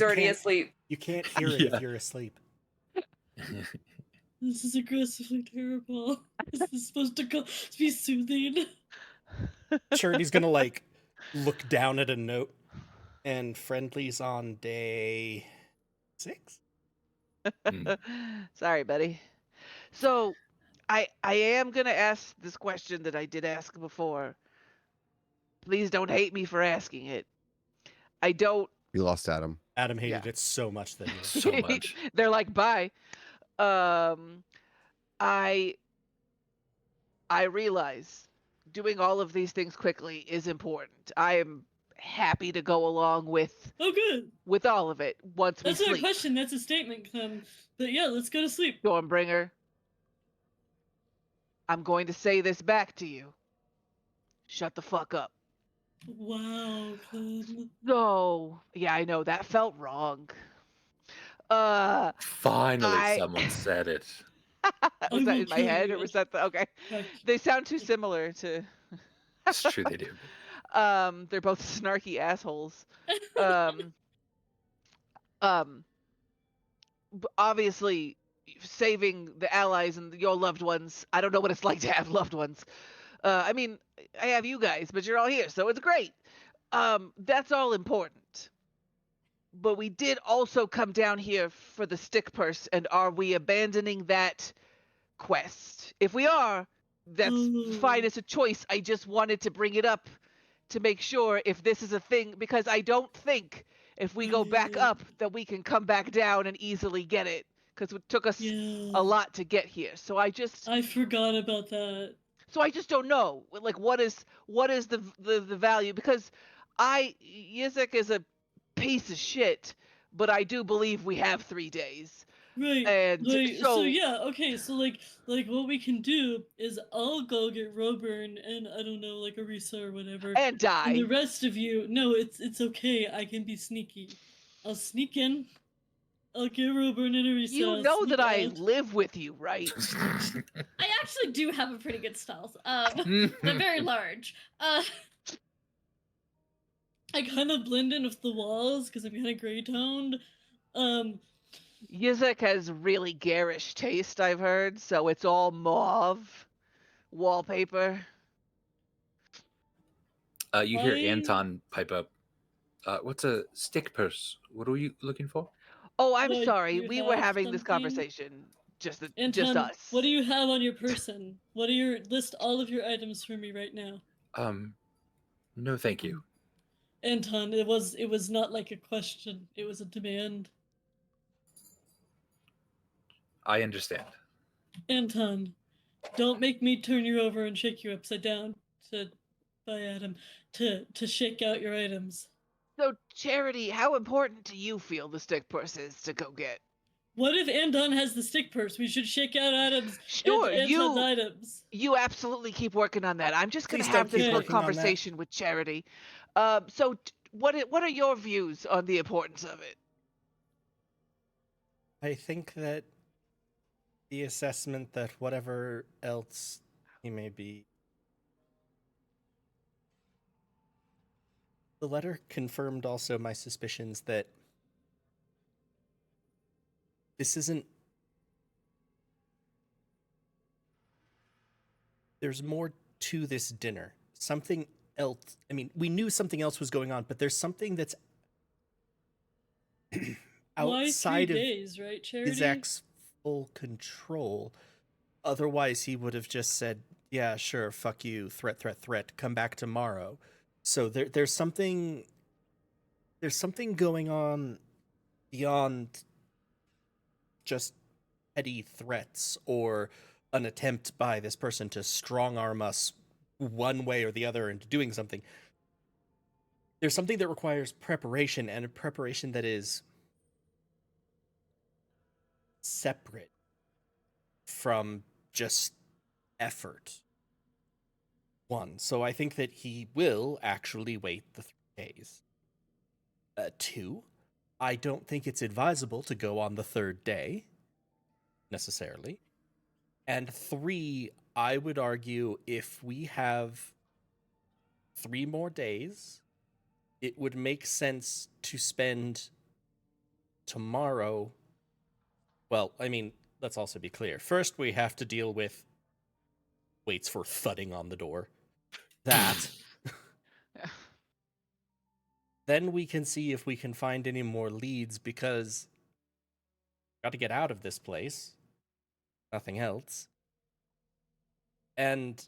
already asleep. You can't hear it Yeah. if you're asleep. This is aggressively terrible. Is this supposed to be soothing? Charity's gonna like look down at a note, and friendly's on day 6. Sorry, buddy. So, I am gonna ask this question that I did ask before. Please don't hate me for asking it. I don't. We lost Adam. Adam hated it so much that he So much. They're like, bye. I realize doing all of these things quickly is important. I am happy to go along with Oh, good. with all of it once That's we not a sleep. question. That's a statement. But yeah, let's go to sleep. Stormbringer, I'm going to say this back to you. Shut the fuck up. Wow, Clem. No. Yeah, I know that felt wrong. Finally, someone said it. Was that in my head, or was that the okay? Okay. They sound too similar to. It's true, they do. They're both snarky assholes. Obviously, saving the allies and your loved ones. I don't know what it's like to have loved ones. I mean, I have you guys, but you're all here, so it's great. That's all important. But we did also come down here for the stick purse, and are we abandoning that quest? If we are, that's fine as a choice. I just wanted to bring it up to make sure if this is a thing, because I don't think if we go back up that we can come back down and easily get it, because it took us a lot to get here. So I forgot about that. So I just don't know, like, what is the value, because Yizzak is a piece of shit, but I do believe we have 3 days. Right. And Like, so, yeah, okay, so like what we can do is I'll go get Roburn and I don't know, like Arisa or whatever. and And the die. rest of you, no, it's okay. I can be sneaky. I'll sneak in. I'll get Roburn and Arisa. You I'll know sneak that I out. live with you, right? I actually do have a pretty good stealth. They're very large. I kind of blend in with the walls because I'm kind of gray toned. Yizzak has really garish taste, I've heard, so it's all mauve wallpaper. You hear I- Anton pipe up. What's a stick purse? What are you looking for? Oh, I'm Like, sorry. you We were have having this something? conversation. Just Anton, us. what do you have on your person? What are your list all of your items for me right now? No, thank you. Anton, it was not like a question. It was a demand. I understand. Anton, don't make me turn you over and shake you upside down to by Adam to shake out your items. So, Charity, how important do you feel the stick purse is to go get? What if Anton has the stick purse? We should shake out Adam's Sure, Anton's items. You absolutely keep working on that. I'm just going Please to don't have this keep little working on that. conversation with Charity. What are your views on the importance of it? I think that the assessment that whatever else he may be. The letter confirmed also my suspicions that this isn't. There's more to this dinner. Something else. I mean, we knew something else was going on, but there's something that's outside Why 3 of days, right, Charity? Yizzak's full control. Otherwise, he would have just said, "Yeah, sure, fuck you, threat, threat, threat. Come back tomorrow." So there's something going on beyond just petty threats or an attempt by this person to strong arm us one way or the other into doing something. There's something that requires preparation, and a preparation that is separate from just effort. One, so I think that he will actually wait the 3 days. 2, I don't think it's advisable to go on the 3rd day, necessarily. And 3, I would argue if we have 3 more days, it would make sense to spend tomorrow. Well, I mean, let's also be clear. First, we have to deal with waits for thudding on the door. That. Then we can see if we can find any more leads, because got to get out of this place. Nothing else. And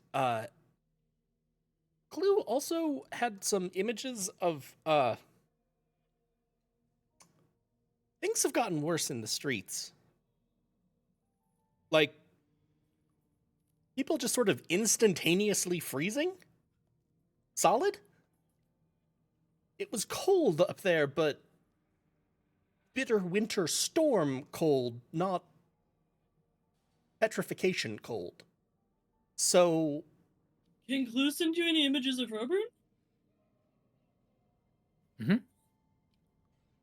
Clue also had some images of things have gotten worse in the streets. Like people just sort of instantaneously freezing? Solid? It was cold up there, but bitter winter storm cold, not petrification cold. So... Can Clue send you any images of Roburn? Mm-hmm.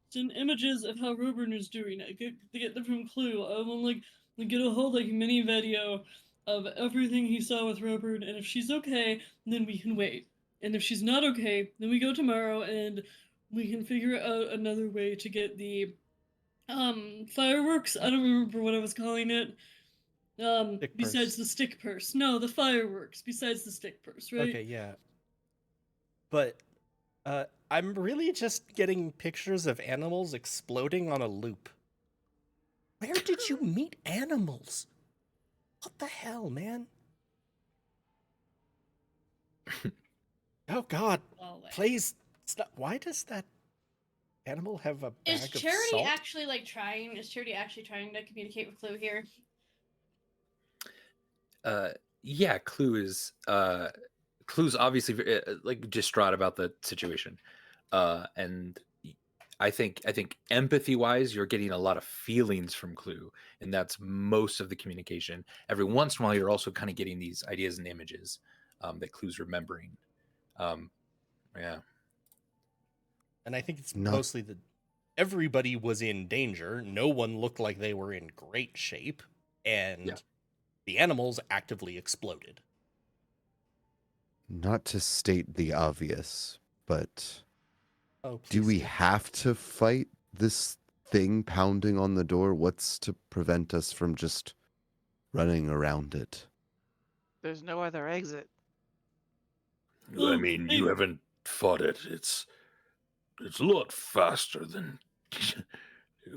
Send images of how Roburn is doing. I get them from Clue. I want like get a whole mini video of everything he saw with Roburn, and if she's okay, then we can wait. And if she's not okay, then we go tomorrow and we can figure out another way to get the fireworks. I don't remember what I was calling it. Besides the stick purse. No, the fireworks besides the stick purse, right? Okay, yeah. But I'm really just getting pictures of animals exploding on a loop. Where did you meet animals? What the hell, man? Oh God! Please stop. Why does that animal have a bag Is of Charity salt? actually trying? Is Charity actually trying to communicate with Clue here? Yeah, Clue's obviously distraught about the situation, and I think empathy wise, you're getting a lot of feelings from Clue, and that's most of the communication. Every once in a while, you're also kind of getting these ideas and images that Clue's remembering. Yeah. And I think it's Not- mostly that everybody was in danger. No one looked like they were in great shape, and Yeah. the animals actively exploded. Not to state the obvious, but Oh, do please we have to fight this thing pounding on the door? What's to prevent us from just running around it? There's no other exit. I mean, you haven't fought it. It's a lot faster than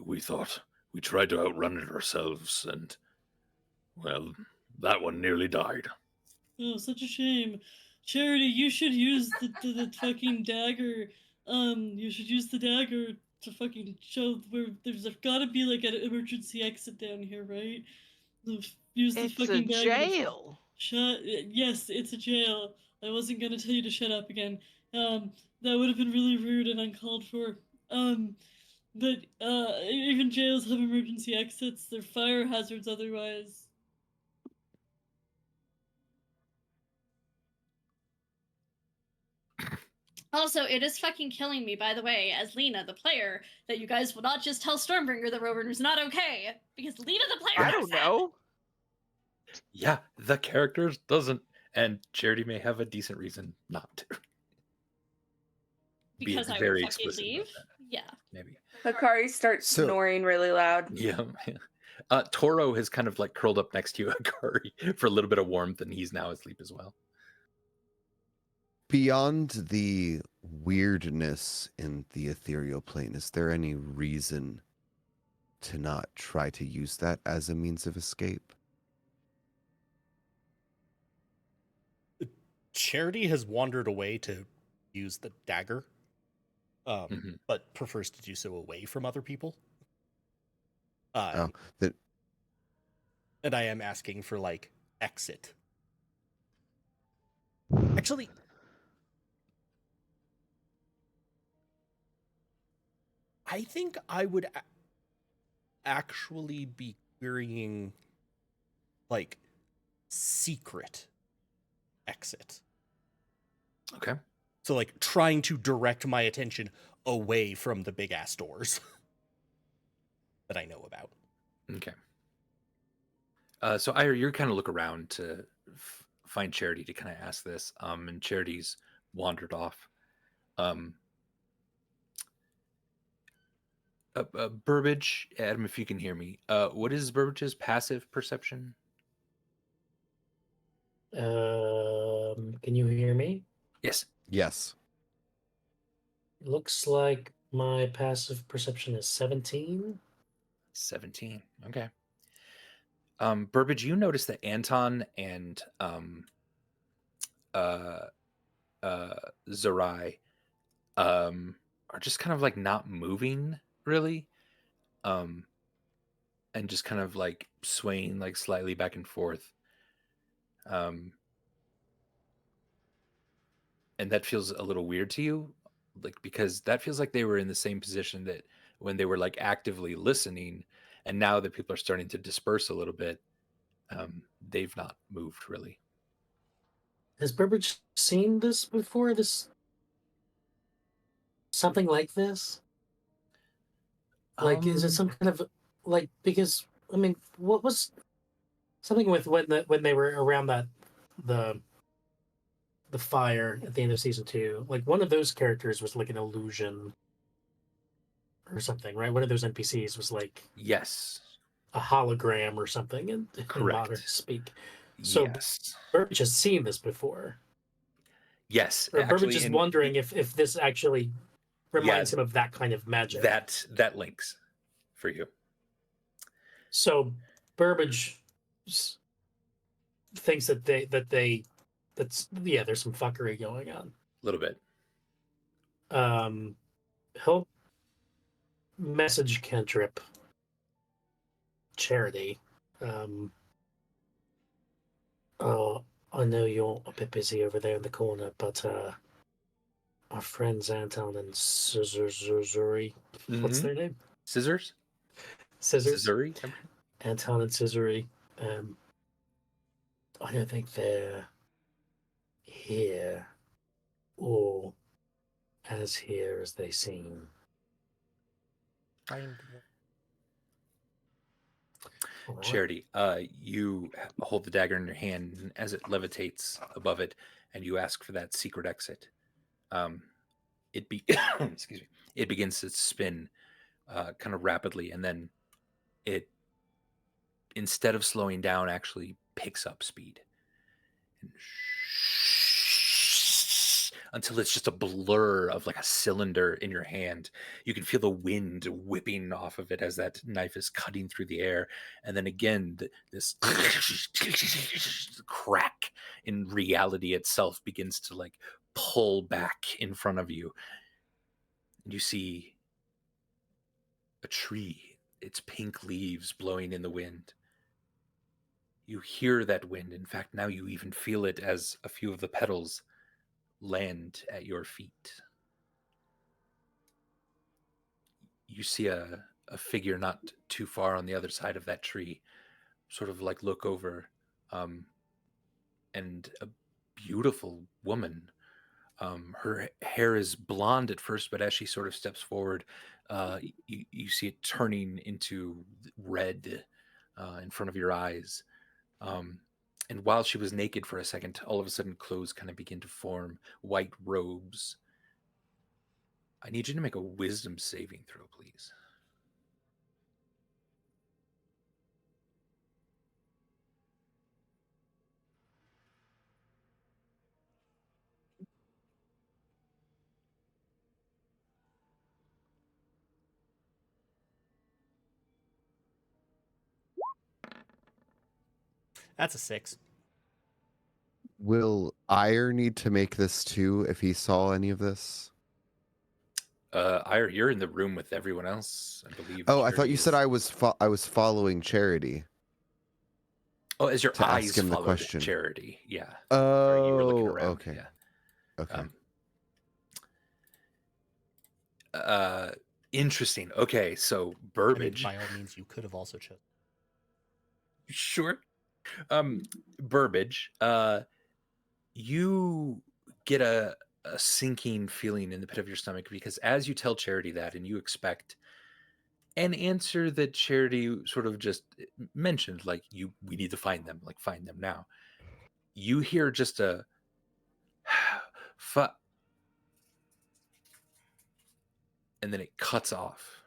we thought. We tried to outrun it ourselves, and well, that one nearly died. Oh, such a shame. Charity, you should use the fucking dagger. You should use the dagger to fucking show where there's gotta be like an emergency exit down here, right? Use the It's a fucking dagger. jail. Yes, it's a jail. I wasn't gonna tell you to shut up again. That would have been really rude and uncalled for. But even jails have emergency exits. They're fire hazards otherwise. Also, it is fucking killing me, by the way, as Lena, the player, that you guys will not just tell Stormbringer that Robert is not okay, because Lena, the player, I don't know. Yeah, the characters doesn't, and Charity may have a decent reason not to. because I would very fucking explicit about leave. that, Yeah. maybe. Hikari starts So- snoring really loud. Yeah. Toro has kind of like curled up next to you, Akari, for a little bit of warmth, and he's now asleep as well. Beyond the weirdness in the ethereal plane, is there any reason to not try to use that as a means of escape? Charity has wandered away to use the dagger, Mhm. but prefers to do so away from other people. Oh, that And I am asking for, like, exit. Actually, I think I would actually be querying, like, secret exit. Okay. So, like, trying to direct my attention away from the big ass doors that I know about. Okay. So Ira, you're kind of look around to find Charity to kind of ask this, and Charity's wandered off. Burbage, Adam, if you can hear me, what is Burbage's passive perception? Can you hear me? Yes. yes. Looks like my passive perception is 17. 17. Okay. Burbage, you notice that Anton and Zerai are just kind of like not moving really. And just kind of like swaying like slightly back and forth. And that feels a little weird to you, like because that feels like they were in the same position that when they were like actively listening, and now that people are starting to disperse a little bit, they've not moved really. Has Burbage seen this before? Something like this? Like, is it some kind of like, because I mean, what was something with when they were around the fire at the end of season 2? Like, one of those characters was like an illusion or something, right? One of those NPCs was like Yes. a hologram or something in modern Correct. speak. So Yes. Burbage has seen this before. Yes. Or Burbage Actually, is and wondering if this actually reminds him of that kind of magic. that links for you. So Burbage thinks that there's some fuckery going on. A little bit. He'll message Cantrip Charity. Oh, I know you're a bit busy over there in the corner, but our friends Anton and Scissory. What's their name? Scissors? Scissors. Scissori? Anton and Scissory. I don't think they're here or as here as they seem. Charity, you hold the dagger in your hand, and as it levitates above it, and you ask for that secret exit. Excuse me. It begins to spin, kind of rapidly, and then it, instead of slowing down, actually picks up speed, and until it's just a blur of like a cylinder in your hand. You can feel the wind whipping off of it as that knife is cutting through the air. And then again, this crack in reality itself begins to like pull back in front of you. And you see a tree, its pink leaves blowing in the wind. You hear that wind. In fact, now you even feel it as a few of the petals land at your feet. You see a figure not too far on the other side of that tree, sort of like look over, and a beautiful woman. Her hair is blonde at first, but as she sort of steps forward, you see it turning into red in front of your eyes. And while she was naked for a second, all of a sudden clothes kind of begin to form, white robes. I need you to make a wisdom saving throw, please. That's a 6. Will Ire need to make this too if he saw any of this? Ire, you're in the room with everyone else, I believe. Oh, I thought you said Charity I was following Charity. Oh, as your to eyes ask him the followed question. Charity, yeah. Oh, Or you were looking around, okay. yeah. Okay. Interesting. Okay, so I mean, Burbage. by all means, you could have also chosen. Sure. Burbage, you get a sinking feeling in the pit of your stomach because as you tell Charity that, and you expect an answer that Charity sort of just mentioned, like we need to find them, like find them now. You hear just a and then it cuts off,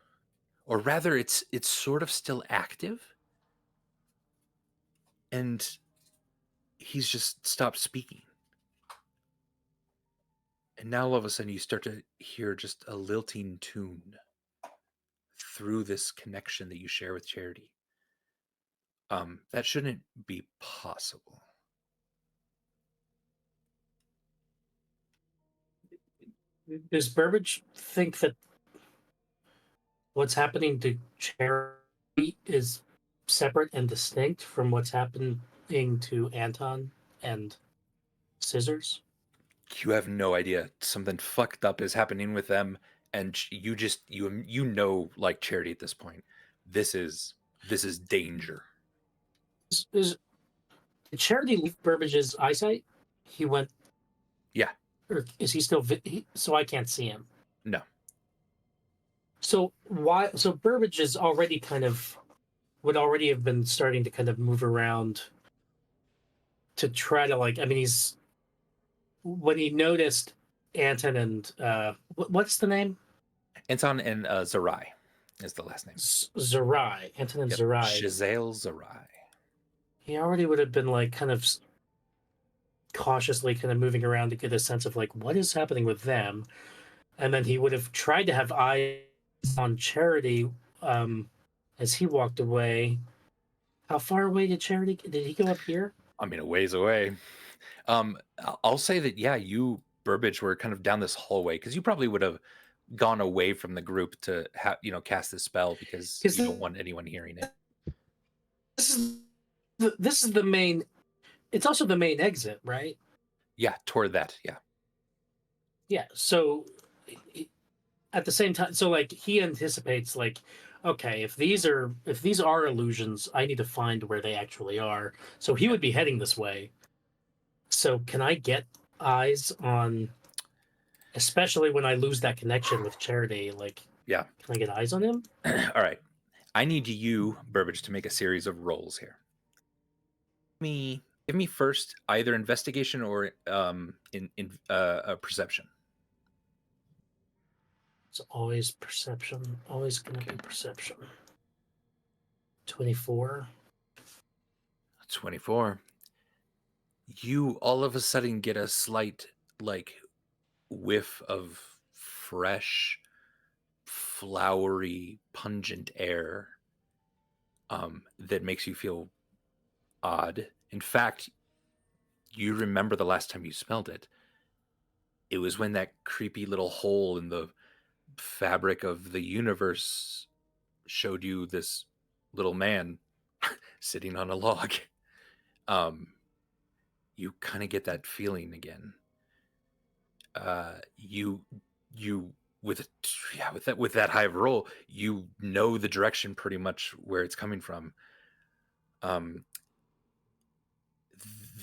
or rather, it's sort of still active, and he's just stopped speaking. And now all of a sudden you start to hear just a lilting tune through this connection that you share with Charity. That shouldn't be possible. Does Burbage think that what's happening to Charity is separate and distinct from what's happening to Anton and Scissors? You have no idea. Something fucked up is happening with them, and you just you know, like Charity at this point, this is danger. Did Charity leave Burbage's eyesight? He went. Yeah. Or is he still? So I can't see him. No. So why? So Burbage is already would already have been starting to kind of move around to try to like. I mean, he's when he noticed Anton and what's the name? Anton and Zerai is the last name. Zerai. Anton and Zerai. Shazael Zerai. He already would have been like kind of cautiously kind of moving around to get a sense of like what is happening with them, and then he would have tried to have eyes on Charity as he walked away. How far away did he go up here? I mean, a ways away. I'll say that, yeah, you, Burbage, were kind of down this hallway because you probably would have gone away from the group to cast this spell because you don't want anyone hearing it. This is the main. It's also the main exit, right? Yeah, toward that. Yeah. Yeah. So at the same time, so like he anticipates like, okay, if these are illusions, I need to find where they actually are. So he would be heading this way. So can I get eyes on, especially when I lose that connection with Charity? Like, Yeah. can I get eyes on him? All right. I need you, Burbage, to make a series of rolls here. Give me first either investigation or perception. It's always perception. Always gonna be perception. 24. 24. You all of a sudden get a slight like whiff of fresh, flowery, pungent air that makes you feel odd. In fact, you remember the last time you smelled it. It was when that creepy little hole in the fabric of the universe showed you this little man sitting on a log. You kind of get that feeling again. You with that high of a roll, you know the direction pretty much where it's coming from.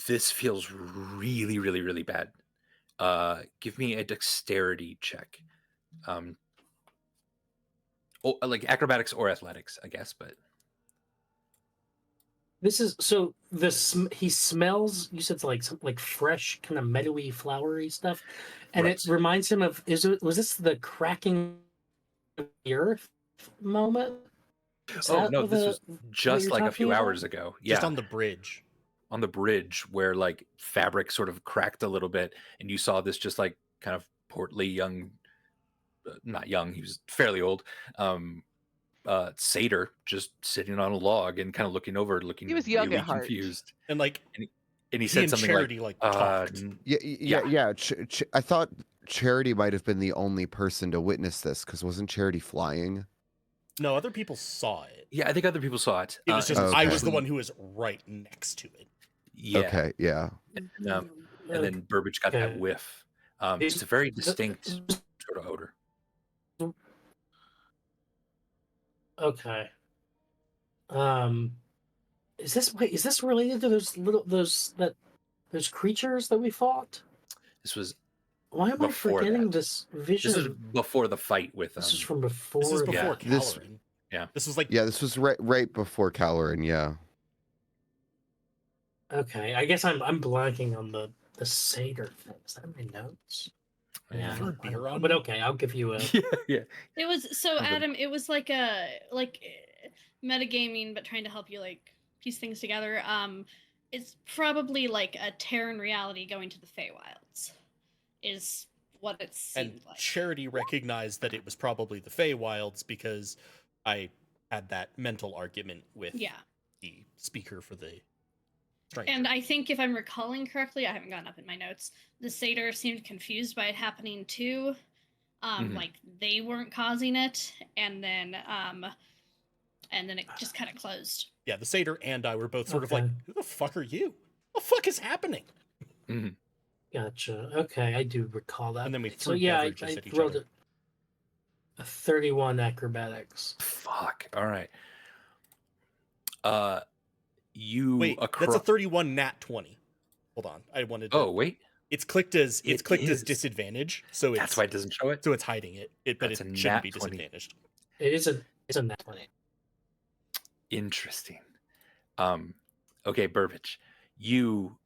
This feels really, really, really bad. Give me a dexterity check. Like acrobatics or athletics, I guess, but This is so he smells. You said it's like some like fresh, kind of meadowy, flowery stuff, and Right. it reminds him of. Was this the cracking of the earth moment? Oh no, this was just like a few about? hours ago. Yeah, Just on the bridge. on the bridge where like fabric sort of cracked a little bit, and you saw this just like kind of portly young, not young, he was fairly old, satyr just sitting on a log and kind of looking He was young really at heart. confused. And like And he he said and something Charity like, talked. Yeah. I thought Charity might have been the only person to witness this because wasn't Charity flying? No, other people saw it. yeah, I think other people saw it. It was just Okay. I was the one who was right next to it. Yeah. Okay, yeah. And then Burbage got that Okay. whiff. It's a very distinct sort of odor. Okay. Is this related to those creatures that we fought? This was Why am I before forgetting that. this vision? This is before the fight with This is from before. This is that. before This- Caloran. Yeah. This was like Yeah, this was right before Caloran, yeah. Okay, I guess I'm blanking on the satyr thing. Is that in my notes? Yeah. Throw beer on But me? okay, I'll give you a. yeah. It was so Okay. Adam. It was like metagaming, but trying to help you like piece things together. It's probably like a Terran reality going to the Feywilds, is what it seemed and like. Charity recognized that it was probably the Feywilds because I had that mental argument with Yeah, the speaker for the stranger. and I think if I'm recalling correctly, I haven't gotten up in my notes. The satyr seemed confused by it happening too. Mhm. Like they weren't causing it, and then it just kind of closed. Yeah, the satyr and I were both sort of like, Okay. who the fuck are you? What the fuck is happening? Gotcha. Okay, I do recall that. And then we So threw yeah, I beverages at each rolled other. a 31 acrobatics. Fuck. All right. You Wait, that's a 31 nat 20. Hold on. I wanted to Oh, wait. It's clicked as It as is. disadvantage, so it's That's why it doesn't show it. so it's hiding it. But That's it a shouldn't nat be 20. disadvantaged. It's a nat 20. Interesting. Okay, Burbage, you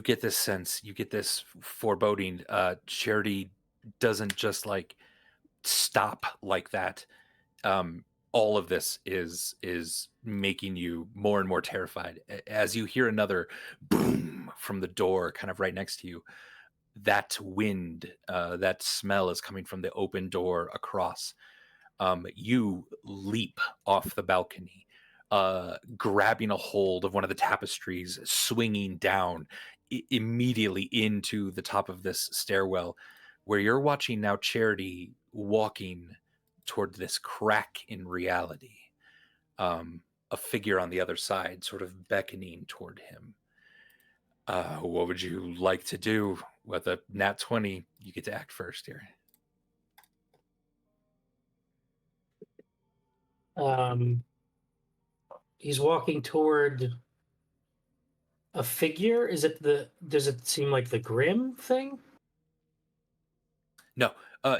get this sense, you get this foreboding. Charity doesn't just like stop like that. All of this is making you more and more terrified as you hear another boom from the door kind of right next to you. That wind, that smell is coming from the open door across. You leap off the balcony, grabbing a hold of one of the tapestries, swinging down immediately into the top of this stairwell, where you're watching now Charity walking toward this crack in reality. A figure on the other side, sort of beckoning toward him. What would you like to do? with a nat 20, you get to act first here. He's walking toward a figure. Does it seem like the Grim thing? No,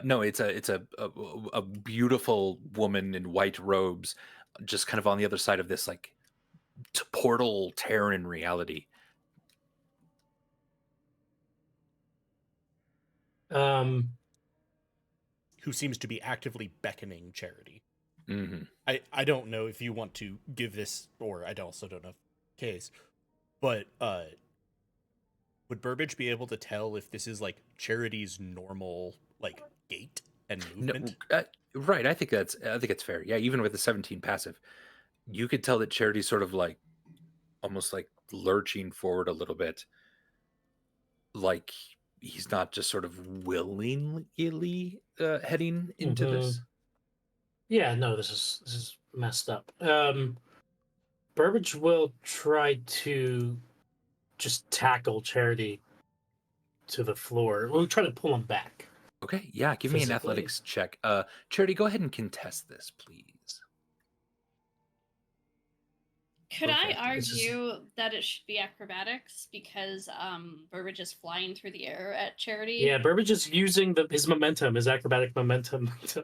no, it's a beautiful woman in white robes, just kind of on the other side of this like portal tear in reality. Um, Who seems to be actively beckoning Charity. Mm-hmm. I don't know if you want to give this, or I also don't know if the case, but would Burbage be able to tell if this is like Charity's normal like gait and movement? No, right. I think it's fair. Yeah, even with the 17 passive, you could tell that Charity's sort of like almost like lurching forward a little bit, like he's not just sort of willingly heading into this. Yeah, no, this is messed up. Burbage will try to just tackle Charity to the floor. We'll try to pull him back. Okay, yeah, give me an Physically. athletics check. Charity, go ahead and contest this, please. Could I Perfect. This is- argue that it should be acrobatics because Burbage is flying through the air at Charity? Yeah, Burbage is using his momentum, his acrobatic momentum to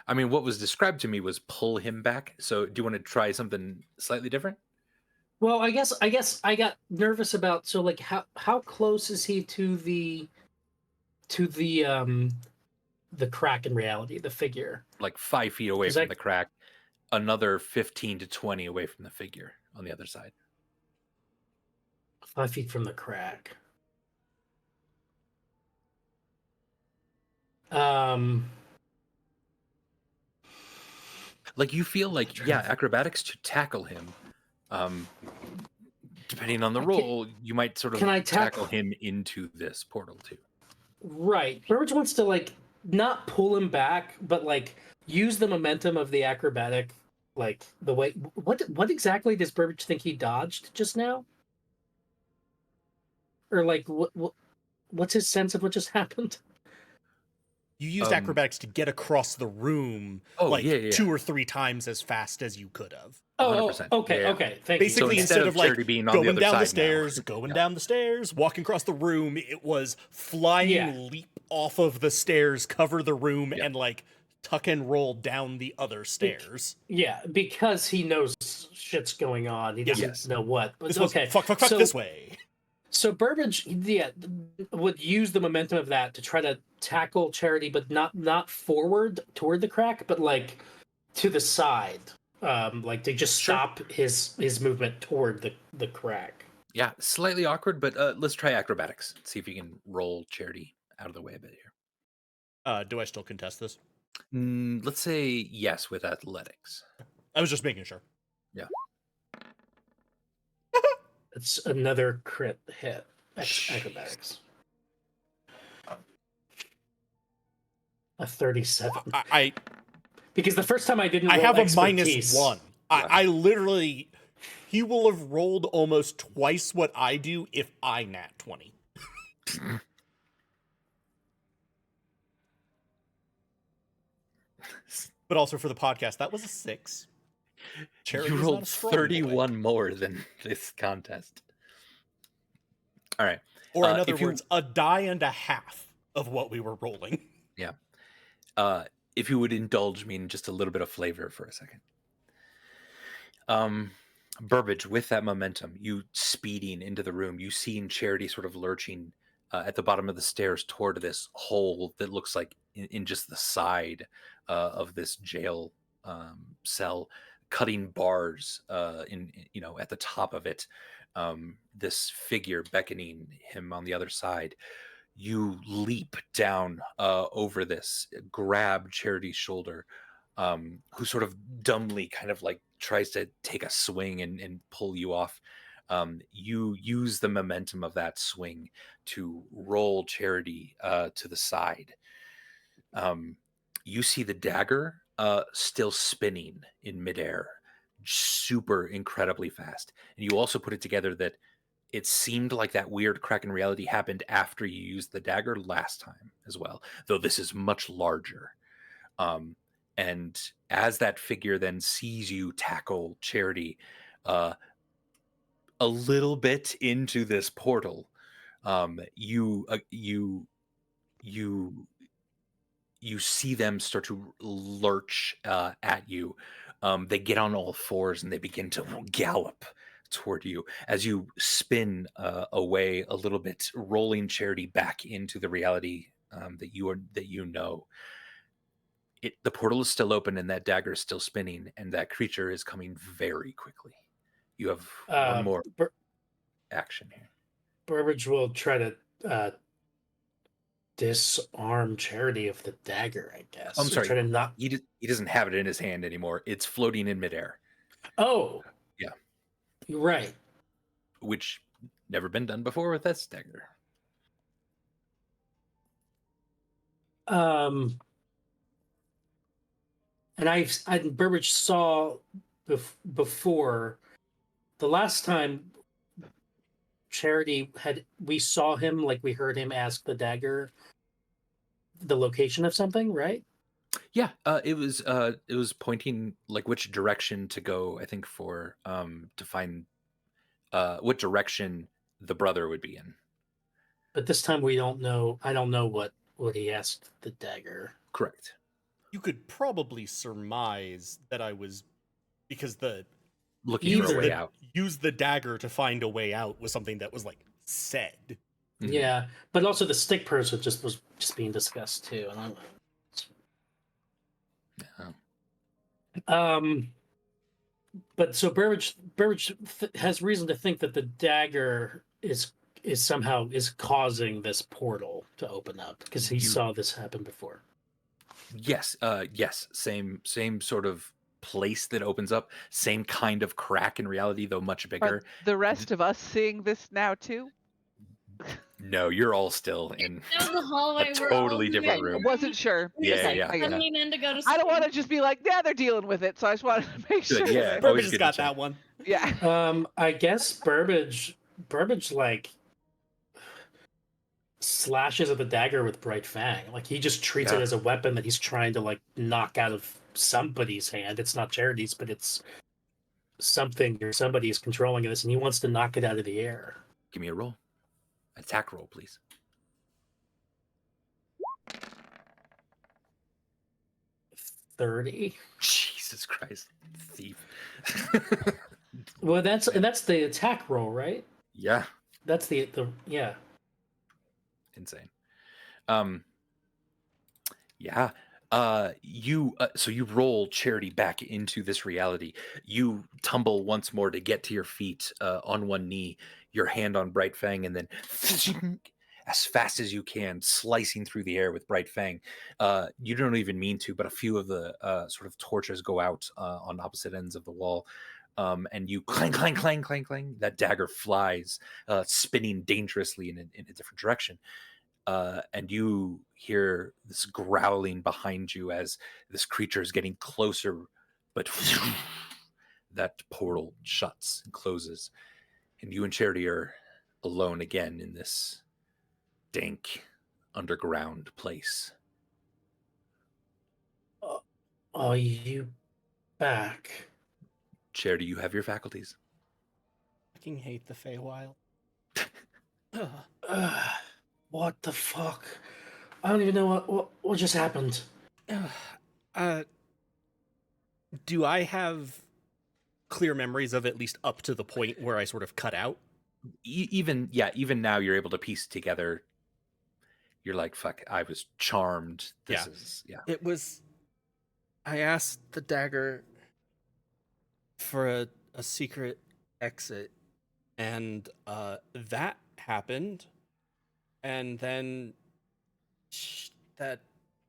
I mean, what was described to me was pull him back. So, do you want to try something slightly different? well, I guess I got nervous about like how close is he to the crack in reality, the figure? Like 5 feet away Is from that- the crack, another 15 to 20 away from the figure on the other side. 5 feet from the crack. Like you feel like, yeah, acrobatics to tackle him. Depending on the roll, you might sort of Can I tackle him into this portal too. Right. Burbage wants to like not pull him back, but like use the momentum of the acrobatic, like the way. What exactly does Burbage think he dodged just now? Or like what's his sense of what just happened? You used acrobatics to get across the room yeah. 2 or 3 times as fast as you could have. Oh, 100%. okay, Yeah. okay. Thank Basically, you. instead of like Charity being on the going other down the side now. stairs, going Yeah. down the stairs, walking across the room, it was flying leap off of the stairs, cover the room, and like tuck and roll down the other stairs. Yeah, because he knows shit's going on. He doesn't know what. But This was okay, fuck so, this way. So Burbage, would use the momentum of that to try to tackle Charity, but not forward toward the crack, but like to the side, like to just stop his movement toward the crack. Yeah, slightly awkward, but let's try acrobatics. See if you can roll Charity out of the way a bit here. Do I still contest this? Let's say yes with athletics. I was just making sure. Yeah. It's another crit hit. Acrobatics. A 37. Because the first time I didn't. I roll have a expertise. -1. I literally. He will have rolled almost twice what I do if I nat 20. But also for the podcast, that was a 6. You rolled 31 more than this contest. All right. Or in other words, a die and a half of what we were rolling. Yeah. If you would indulge me in just a little bit of flavor for a second. Burbage, with that momentum, you speeding into the room, you seeing Charity sort of lurching at the bottom of the stairs toward this hole that looks like in just the side of this jail cell, cutting bars in at the top of it. This figure beckoning him on the other side. You leap down over this, grab Charity's shoulder, who sort of dumbly kind of like tries to take a swing and pull you off. You use the momentum of that swing to roll Charity to the side. You see the dagger still spinning in midair, super incredibly fast. And you also put it together that it seemed like that weird crack in reality happened after you used the dagger last time as well, though this is much larger. And as that figure then sees you tackle Charity a little bit into this portal, you see them start to lurch at you. They get on all fours and they begin to gallop toward you as you spin away a little bit, rolling Charity back into the reality that you know. The portal is still open and that dagger is still spinning, and that creature is coming very quickly. You have one more action here. Burbage will try to disarm Charity of the dagger, I guess. I'm sorry. Try to not... He doesn't have it in his hand anymore. It's floating in midair. Oh. Yeah. You're right. Which never been done before with this dagger. And Burbage saw before the last time Charity we saw him, like we heard him ask the dagger the location of something, right? Yeah, it was pointing like which direction to go, I think, for to find what direction the brother would be in. But this time we don't know. I don't know what he asked the dagger. Correct. You could probably surmise that I was, because the looking for a way out. Use the dagger to find a way out was something that was like said. Mm-hmm. Yeah, but also the stick purse was just being discussed too. And but so Burbage has reason to think that the dagger is somehow causing this portal to open up because he saw this happen before. Yes, yes, same sort of place that opens up, same kind of crack in reality, though much bigger. Are the rest of us seeing this now too? No, you're all still in Down the hallway, a totally different room. Wasn't sure. Yeah. Coming in to go to I don't sleep. want to just be like, yeah, they're dealing with it. So I just wanted to make sure. Yeah, Burbage has got that one. Yeah. I guess Burbage like slashes at the dagger with Bright Fang. Like he just treats it as a weapon that he's trying to like knock out of somebody's hand. It's not Charity's, but it's something or somebody is controlling this, and he wants to knock it out of the air. Give me a roll. Attack roll, please. 30. Jesus Christ, thief. Well, that's the attack roll, right? Yeah. That's the yeah. Insane. Yeah. So you roll Charity back into this reality. You tumble once more to get to your feet on one knee, your hand on Bright Fang, and then as fast as you can, slicing through the air with Bright Fang. You don't even mean to, but a few of the sort of torches go out on opposite ends of the wall. And you clang, clang, clang, clang, clang. That dagger flies, spinning dangerously in a different direction. And you hear this growling behind you as this creature is getting closer, but that portal shuts and closes. And you and Charity are alone again in this dank underground place. Are you back? Charity, you have your faculties. I fucking hate the Feywild. What the fuck? I don't even know what just happened. Do I have clear memories of at least up to the point where I sort of cut out? Even now you're able to piece together. You're like, fuck, I was charmed. It was, I asked the dagger for a secret exit, and that happened, and then that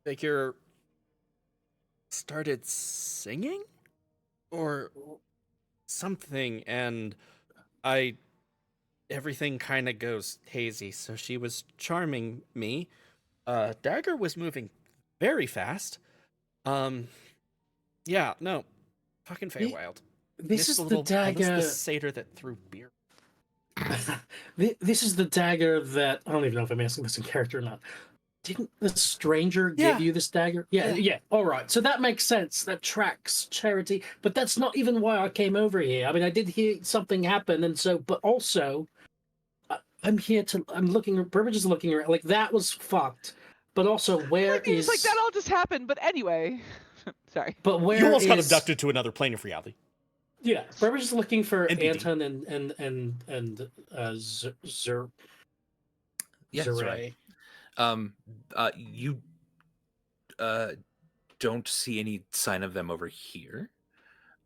figure started singing or something, and everything kind of goes hazy. So she was charming me. Dagger was moving very fast. Fucking Feywild. This is the I was dagger. the satyr that threw beer. This is the dagger that I don't even know if I'm asking this in character or not. Didn't the stranger give Yeah. you this dagger? Yeah. All right. So that makes sense. That tracks Charity. But that's not even why I came over here. I mean, I did hear something happen, and so. But also, I'm here to. I'm looking. Burbage is looking around. Like that was fucked. But also, where Like, it's is? like that all just happened. But anyway, sorry. But where You almost got is- abducted to another plane of reality. Yeah, Burbage is looking for NBD. Anton and Zer. Yeah, that's Zeray. right. You don't see any sign of them over here.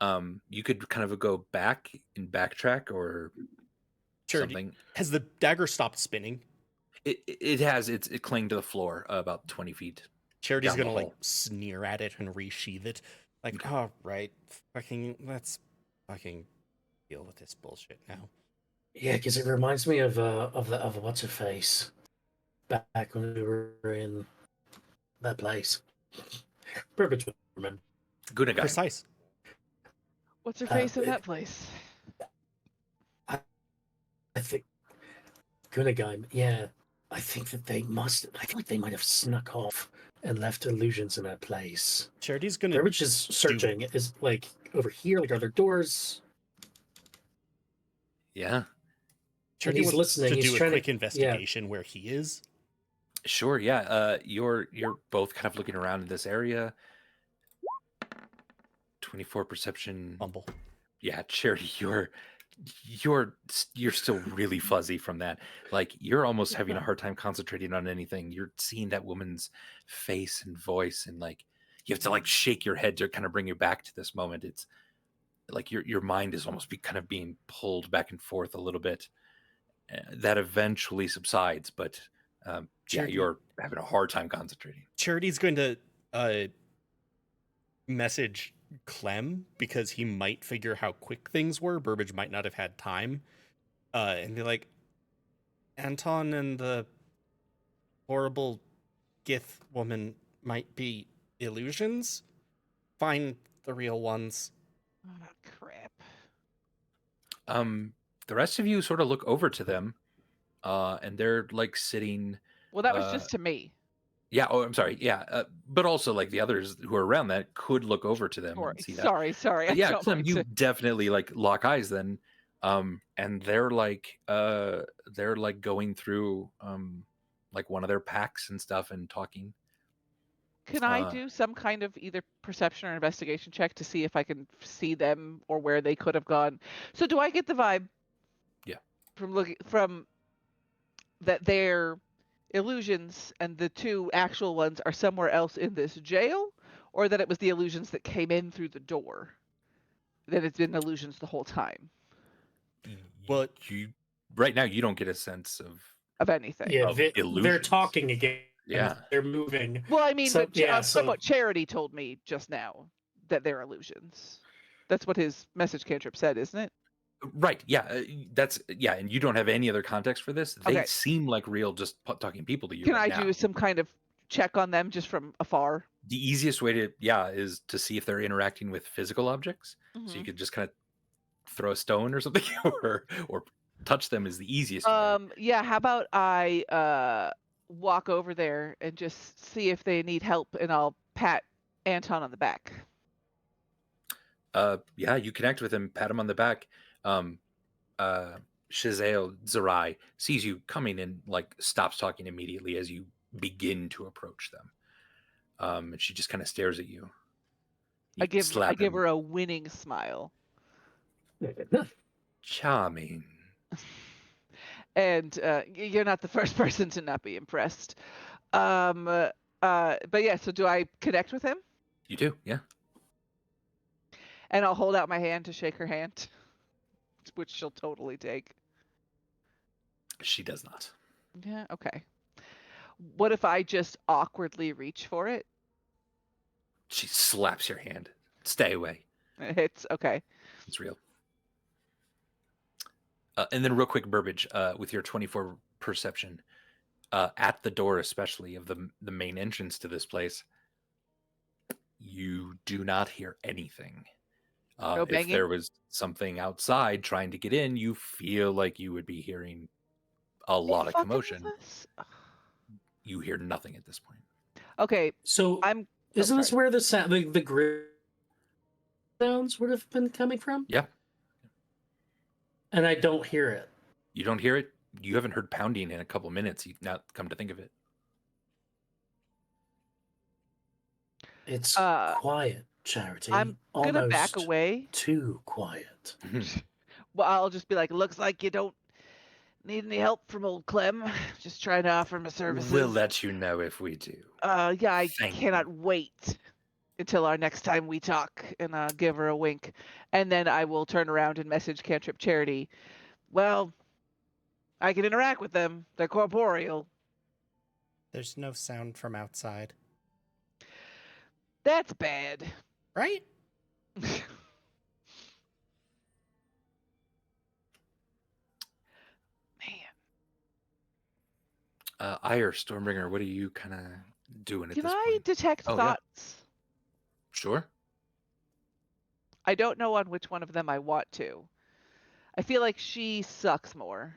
You could kind of go back and backtrack or Charity, something. has the dagger stopped spinning? It has. It clinged to the floor about 20 feet. Charity's Down the gonna like hole. sneer at it and resheath it. Like, Okay. oh right, let's fucking deal with this bullshit now. Yeah, because it reminds me of what's her face back when we were in that place. Burbage would remember. Good guy. Precise. What's her face in that place? I think Gunagai. Yeah, I think that they must. I feel like they might have snuck off and left illusions in that place. Charity's gonna Burbage is searching. Is like over here. Like, are there doors? Yeah. Charity he's wants listening, to he's do a trying to- quick investigation where he is. Sure. Yeah. You're both kind of looking around in this area. 24 perception. Bumble. Yeah, Charity, you're still really fuzzy from that. Like you're almost having a hard time concentrating on anything. You're seeing that woman's face and voice, and like you have to like shake your head to kind of bring you back to this moment. It's like your mind is almost kind of being pulled back and forth a little bit. That eventually subsides, but yeah, Charity- you're having a hard time concentrating. Charity's going to message Clem because he might figure how quick things were. Burbage might not have had time. And be like, Anton and the horrible Gith woman might be illusions. Find the real ones. Oh, crap. The rest of you sort of look over to them, and they're like sitting. Well, that was just to me. Yeah. Oh, I'm sorry. Yeah. But also, like the others who are around that could look over to them and see that. Sorry. I Yeah, don't Clem, mean you to- definitely like lock eyes then. And they're like going through like one of their packs and stuff and talking. Can I do some kind of either perception or investigation check to see if I can see them or where they could have gone? So do I get the vibe? Yeah. From that they're illusions and the two actual ones are somewhere else in this jail, or that it was the illusions that came in through the door? That it's been illusions the whole time Well, You right now you don't get a sense of anything. Yeah, Of they're illusions. talking again. Yeah. They're moving. Well, I mean, So- but yeah, from so- what Charity told me just now, that they're illusions. That's what his message cantrip said, isn't it? Right. Yeah. That's yeah. And you don't have any other context for this. They Okay. seem like real, just talking people to you. Can right I now. do some kind of check on them just from afar? The easiest way to is to see if they're interacting with physical objects. So you Mhm. could just kind of throw a stone or something, or touch them is the easiest way. Yeah, how about I walk over there and just see if they need help, and I'll pat Anton on the back. Yeah, you connect with him, pat him on the back. Shazael Zerai sees you coming and like stops talking immediately as you begin to approach them. And she just kind of stares at you. I give slap him. her a winning smile. Charming. And you're not the first person to not be impressed. But yeah, so do I connect with him? You do, yeah. And I'll hold out my hand to shake her hand, which she'll totally take. She does not. Yeah, okay. What if I just awkwardly reach for it? She slaps your hand. Stay away. It's okay. It's real. And then real quick, Burbage, with your 24 perception, at the door especially of the main entrance to this place, you do not hear anything. No If banging? there was something outside trying to get in, you feel like you would be hearing a lot of Fucking commotion. this? You hear nothing at this point. Okay, So I'm. isn't this sorry. where the sound, the grid sounds would have been coming from? Yeah. And I don't hear it. You don't hear it. You haven't heard pounding in a couple minutes. You've not come to think of it. It's Uh, quiet, Charity. I'm gonna Almost back away. too quiet. Well, I'll just be like, looks like you don't need any help from old Clem. Just trying to offer my services. We'll let you know if we do. Yeah, I Thank cannot wait until our next time we talk, and give her a wink. And then I will turn around and message Cantrip Charity. Well, I can interact with them. They're corporeal. There's no sound from outside, That's bad. right? Man. Ire, Stormbringer, what are you kind of doing at Can this I point? detect Oh, yeah. thoughts? Sure. I don't know on which one of them I want to. I feel like she sucks more.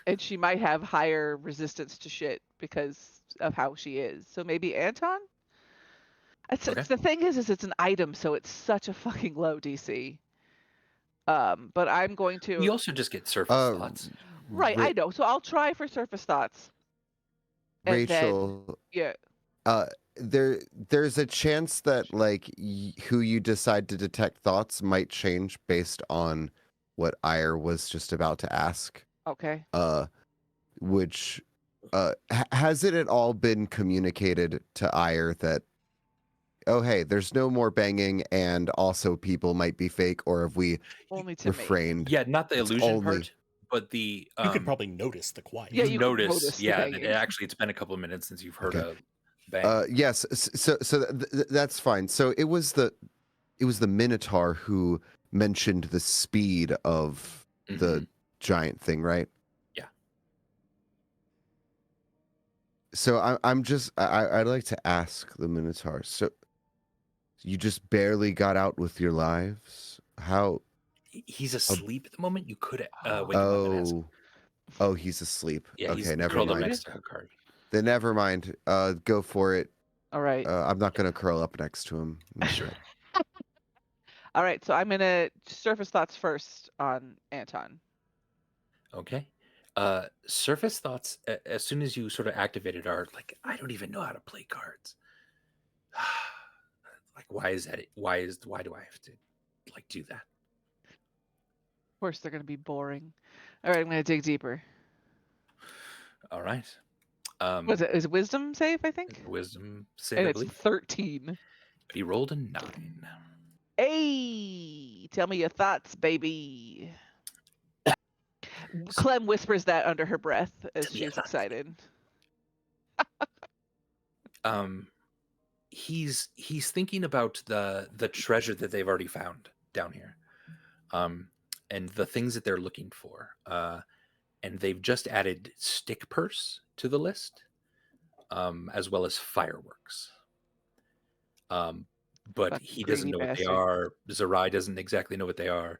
And she might have higher resistance to shit because of how she is. So maybe Anton? Okay. The thing is it's an item, so it's such a fucking low DC. But I'm going to. You also just get surface thoughts. Right, I know. So I'll try for surface thoughts. And Rachel, then, yeah. there's a chance that like who you decide to detect thoughts might change based on what Ire was just about to ask. Okay. Which has it at all been communicated to Ire that, oh hey, there's no more banging and also people might be fake, or have we Only to me. refrained? Yeah, not the It's illusion only- part, but the You could probably notice the quiet. Yeah, you could notice. notice the Yeah, that banging. actually it's been a couple of minutes since you've heard Okay. a bang. Yes, so that's fine. So it was the Minotaur who mentioned the speed of the Mhm. giant thing, right? Yeah. So I'd like to ask the Minotaur. So you just barely got out with your lives? How? He's asleep at the moment. You could wake him up and ask. Oh, he's asleep. Yeah, okay, he's never curled up mind. next to Hukari. Then never mind. Go for it. All right. I'm not gonna curl up next to him. Sure. All right. So I'm gonna surface thoughts first on Anton. Okay. Surface thoughts, as soon as you sort of activated, are like, I don't even know how to play cards. Like, why is that? Why do I have to like do that? Of course, they're gonna be boring. All right. I'm gonna dig deeper. All right. Was it? Is wisdom save? I think. Wisdom save, And I it's believe. 13. He rolled a 9. Hey, tell me your thoughts, baby. Clem whispers that under her breath as Tell me your she's thoughts. excited. He's thinking about the treasure that they've already found down here, and the things that they're looking for. And they've just added stick purse to the list, as well as fireworks. But Fucking he doesn't greedy know what bastard. they are. Zerai doesn't exactly know what they are.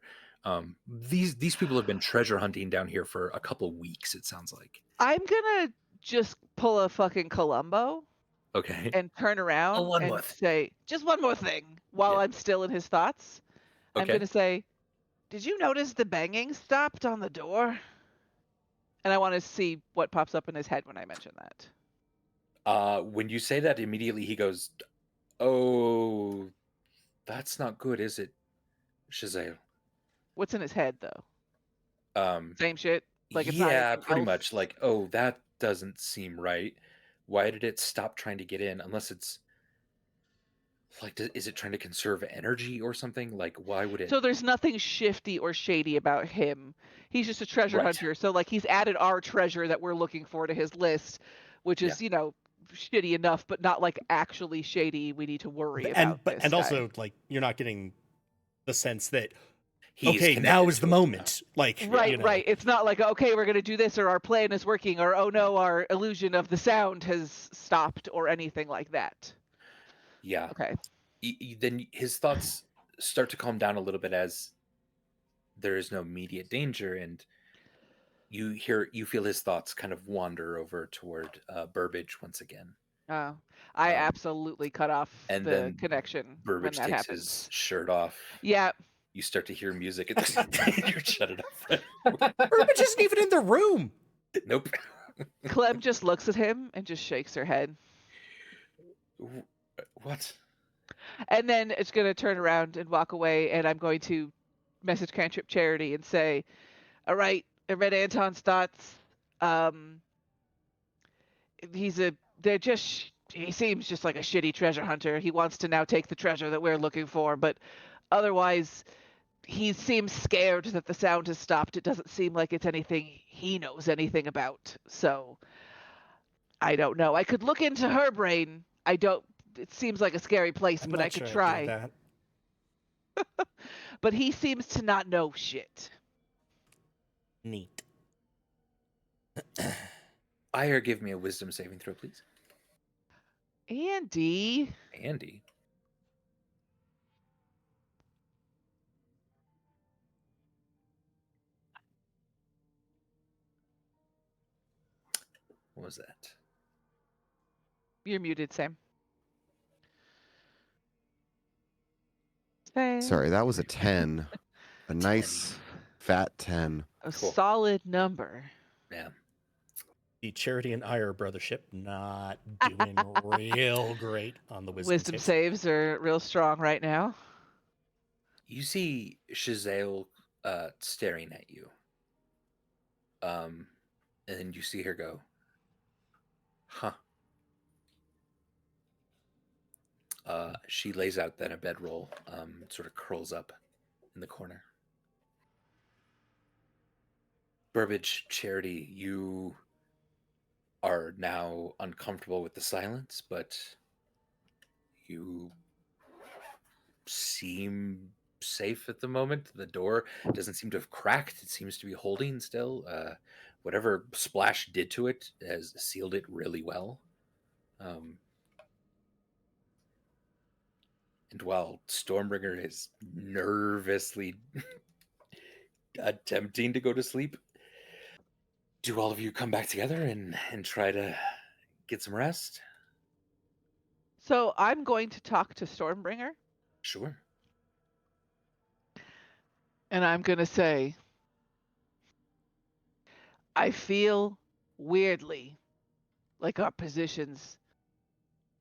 These people have been treasure hunting down here for a couple weeks, it sounds like. I'm gonna just pull a fucking Columbo Okay. and turn around one and more thing. say, just one more thing while Yeah. I'm still in his thoughts. I'm Okay. gonna say, did you notice the banging stopped on the door? And I want to see what pops up in his head when I mention that. When you say that, immediately he goes, "Oh, that's not good, is it, Shazael?" What's in his head though? Same shit. Like it's not Yeah, anything pretty else? much. Like, oh, that doesn't seem right. Why did it stop trying to get in? Unless it's like, is it trying to conserve energy or something? Like, why would it? So there's nothing shifty or shady about him. He's just a treasure Right. hunter. So like he's added our treasure that we're looking for to his list, which is, shitty enough, but not like actually shady. We need to worry about this And guy. also like you're not getting the sense that He's okay, now connected is the to it. moment. Like Right, you know, right. It's not like, okay, we're going to do this or our plan is working or, oh no, our illusion of the sound has stopped or anything like that. Yeah. Okay. Then his thoughts start to calm down a little bit as there is no immediate danger, and you feel his thoughts kind of wander over toward Burbage once again. Oh, I Um, absolutely cut off and the then connection when Burbage that takes happens. his shirt off. Yeah. You start to hear music. You shut it off. Right? Burbage isn't even in the room. Nope. Clem just looks at him and just shakes her head. What? And then it's going to turn around and walk away, and I'm going to message Cantrip Charity and say, all right, I read Anton's thoughts. He seems just like a shitty treasure hunter. He wants to now take the treasure that we're looking for, but otherwise he seems scared that the sound has stopped. It doesn't seem like it's anything he knows anything about. So I don't know. I could look into her brain. It seems like a scary place, I'm but not I could sure I'd do try. that. But he seems to not know shit. Neat. Ire, give me a wisdom saving throw, please. Andy. What was that? You're muted, Sam. Sorry, that was a 10. A nice fat 10. A Cool. solid number. Yeah. The Charity and Ire brothership not doing real great on the wisdom saves. Saves are real strong right now. You see Shazael staring at you. And then you see her go, huh. She lays out then a bedroll, sort of curls up in the corner. Burbage, Charity, you are now uncomfortable with the silence, but you seem safe at the moment. The door doesn't seem to have cracked. It seems to be holding still. Whatever Splash did to it has sealed it really well. And while Stormbringer is nervously attempting to go to sleep, do all of you come back together and try to get some rest? So I'm going to talk to Stormbringer. Sure. And I'm going to say, I feel weirdly like our positions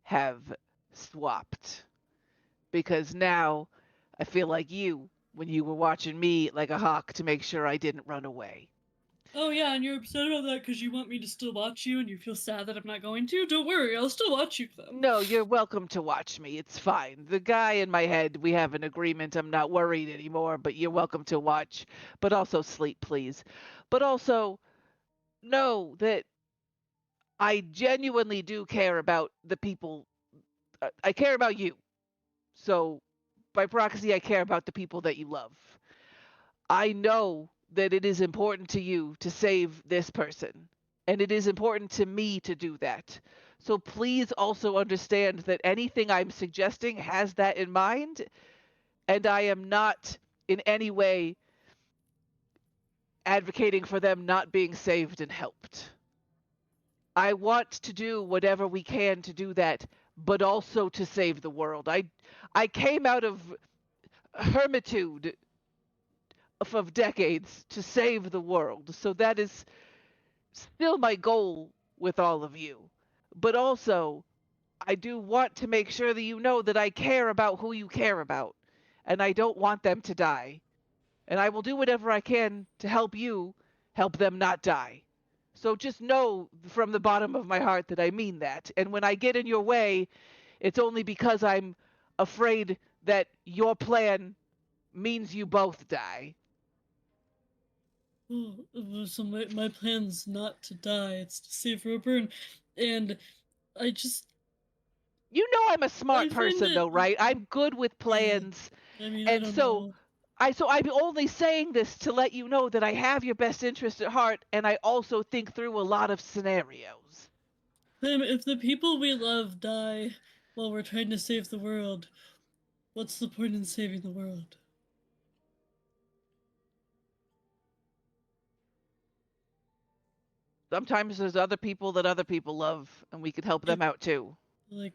have swapped. Because now I feel like you, when you were watching me like a hawk to make sure I didn't run away. Oh yeah, and you're upset about that because you want me to still watch you and you feel sad that I'm not going to? Don't worry, I'll still watch you though. No, you're welcome to watch me. It's fine. The guy in my head, we have an agreement. I'm not worried anymore, but you're welcome to watch. But also sleep, please. But also know that I genuinely do care about the people. I care about you. So by proxy, I care about the people that you love. I know that it is important to you to save this person, and it is important to me to do that. So please also understand that anything I'm suggesting has that in mind, and I am not in any way advocating for them not being saved and helped. I want to do whatever we can to do that, but also to save the world. I came out of hermitude of decades to save the world. So that is still my goal with all of you. But also, I do want to make sure that you know that I care about who you care about, and I don't want them to die. And I will do whatever I can to help you help them not die. So just know from the bottom of my heart that I mean that. And when I get in your way, it's only because I'm afraid that your plan means you both die. Oh, so my plan's not to die, it's to save Robert, and I just... You know I'm a smart person though, right? I'm good with plans. I mean, and I don't so know. I'm only saying this to let you know that I have your best interest at heart, and I also think through a lot of scenarios. If the people we love die while we're trying to save the world, what's the point in saving the world? Sometimes there's other people that other people love, and we could help them out too. Like,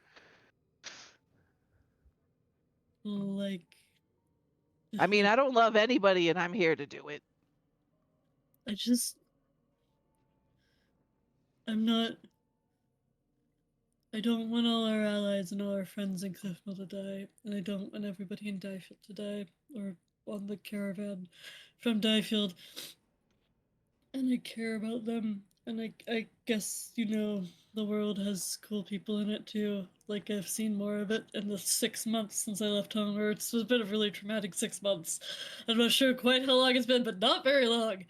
I mean, I don't love anybody, and I'm here to do it. I don't want all our allies and all our friends in Cliffmill to die, and I don't want everybody in Diefield to die, or on the caravan from Diefield. And I care about them, and I guess, the world has cool people in it too. Like, I've seen more of it in the 6 months since I left home, or it's been a really traumatic 6 months. I'm not sure quite how long it's been, but not very long.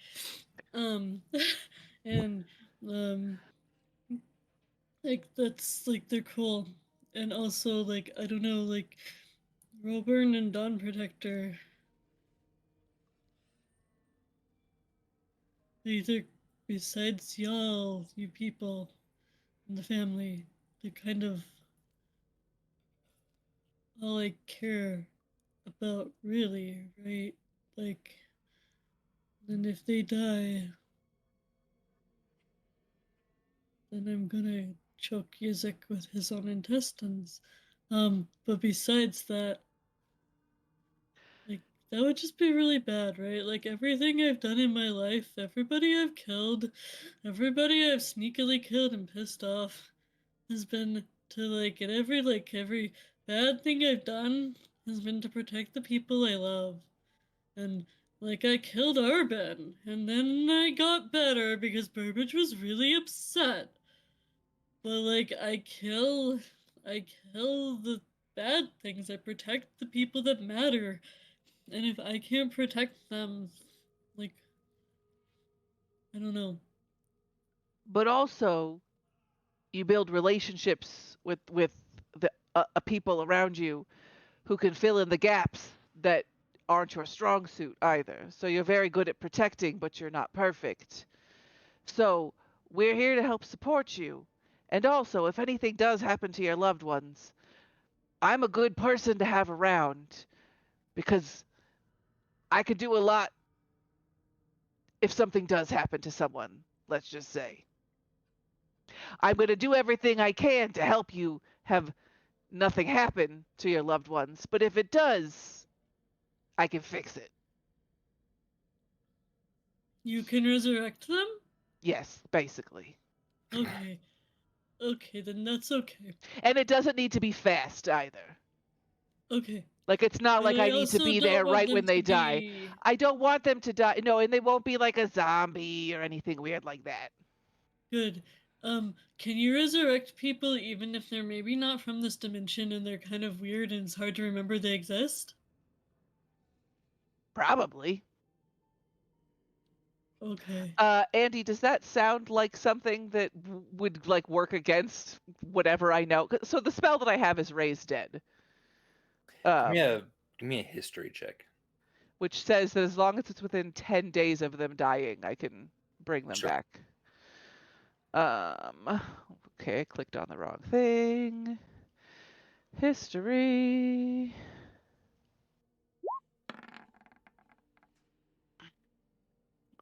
And, that's, they're cool. And also, I don't know, Roburn and Dawn Protector. Either besides y'all, you people in the family, they're kind of all I care about, really, right? And if they die, then I'm gonna choke Yizzak with his own intestines. But besides that, that would just be really bad, right? Everything I've done in my life, everybody I've killed, everybody I've sneakily killed and pissed off has been to, and every bad thing I've done has been to protect the people I love. And, I killed Urban, and then I got better because Burbage was really upset. But, I kill the bad things. I protect the people that matter. And if I can't protect them, I don't know. But also, you build relationships with the people around you who can fill in the gaps that aren't your strong suit either. So you're very good at protecting, but you're not perfect. So we're here to help support you. And also, if anything does happen to your loved ones, I'm a good person to have around because I could do a lot if something does happen to someone, let's just say. I'm going to do everything I can to help you have nothing happen to your loved ones, but if it does, I can fix it. You can resurrect them? Yes, basically. Okay. Okay, then that's okay. And it doesn't need to be fast either. Okay. It's not But like I need to be there right when they die. I don't want them to die. No, and they won't be like a zombie or anything weird like that. Good. Can you resurrect people even if they're maybe not from this dimension and they're kind of weird and it's hard to remember they exist? Probably. Okay. Andy, does that sound like something that would work against whatever I know? So the spell that I have is Raise Dead. Give me a history check. Which says that as long as it's within 10 days of them dying, I can bring them Sure. back. Okay, I clicked on the wrong thing. History.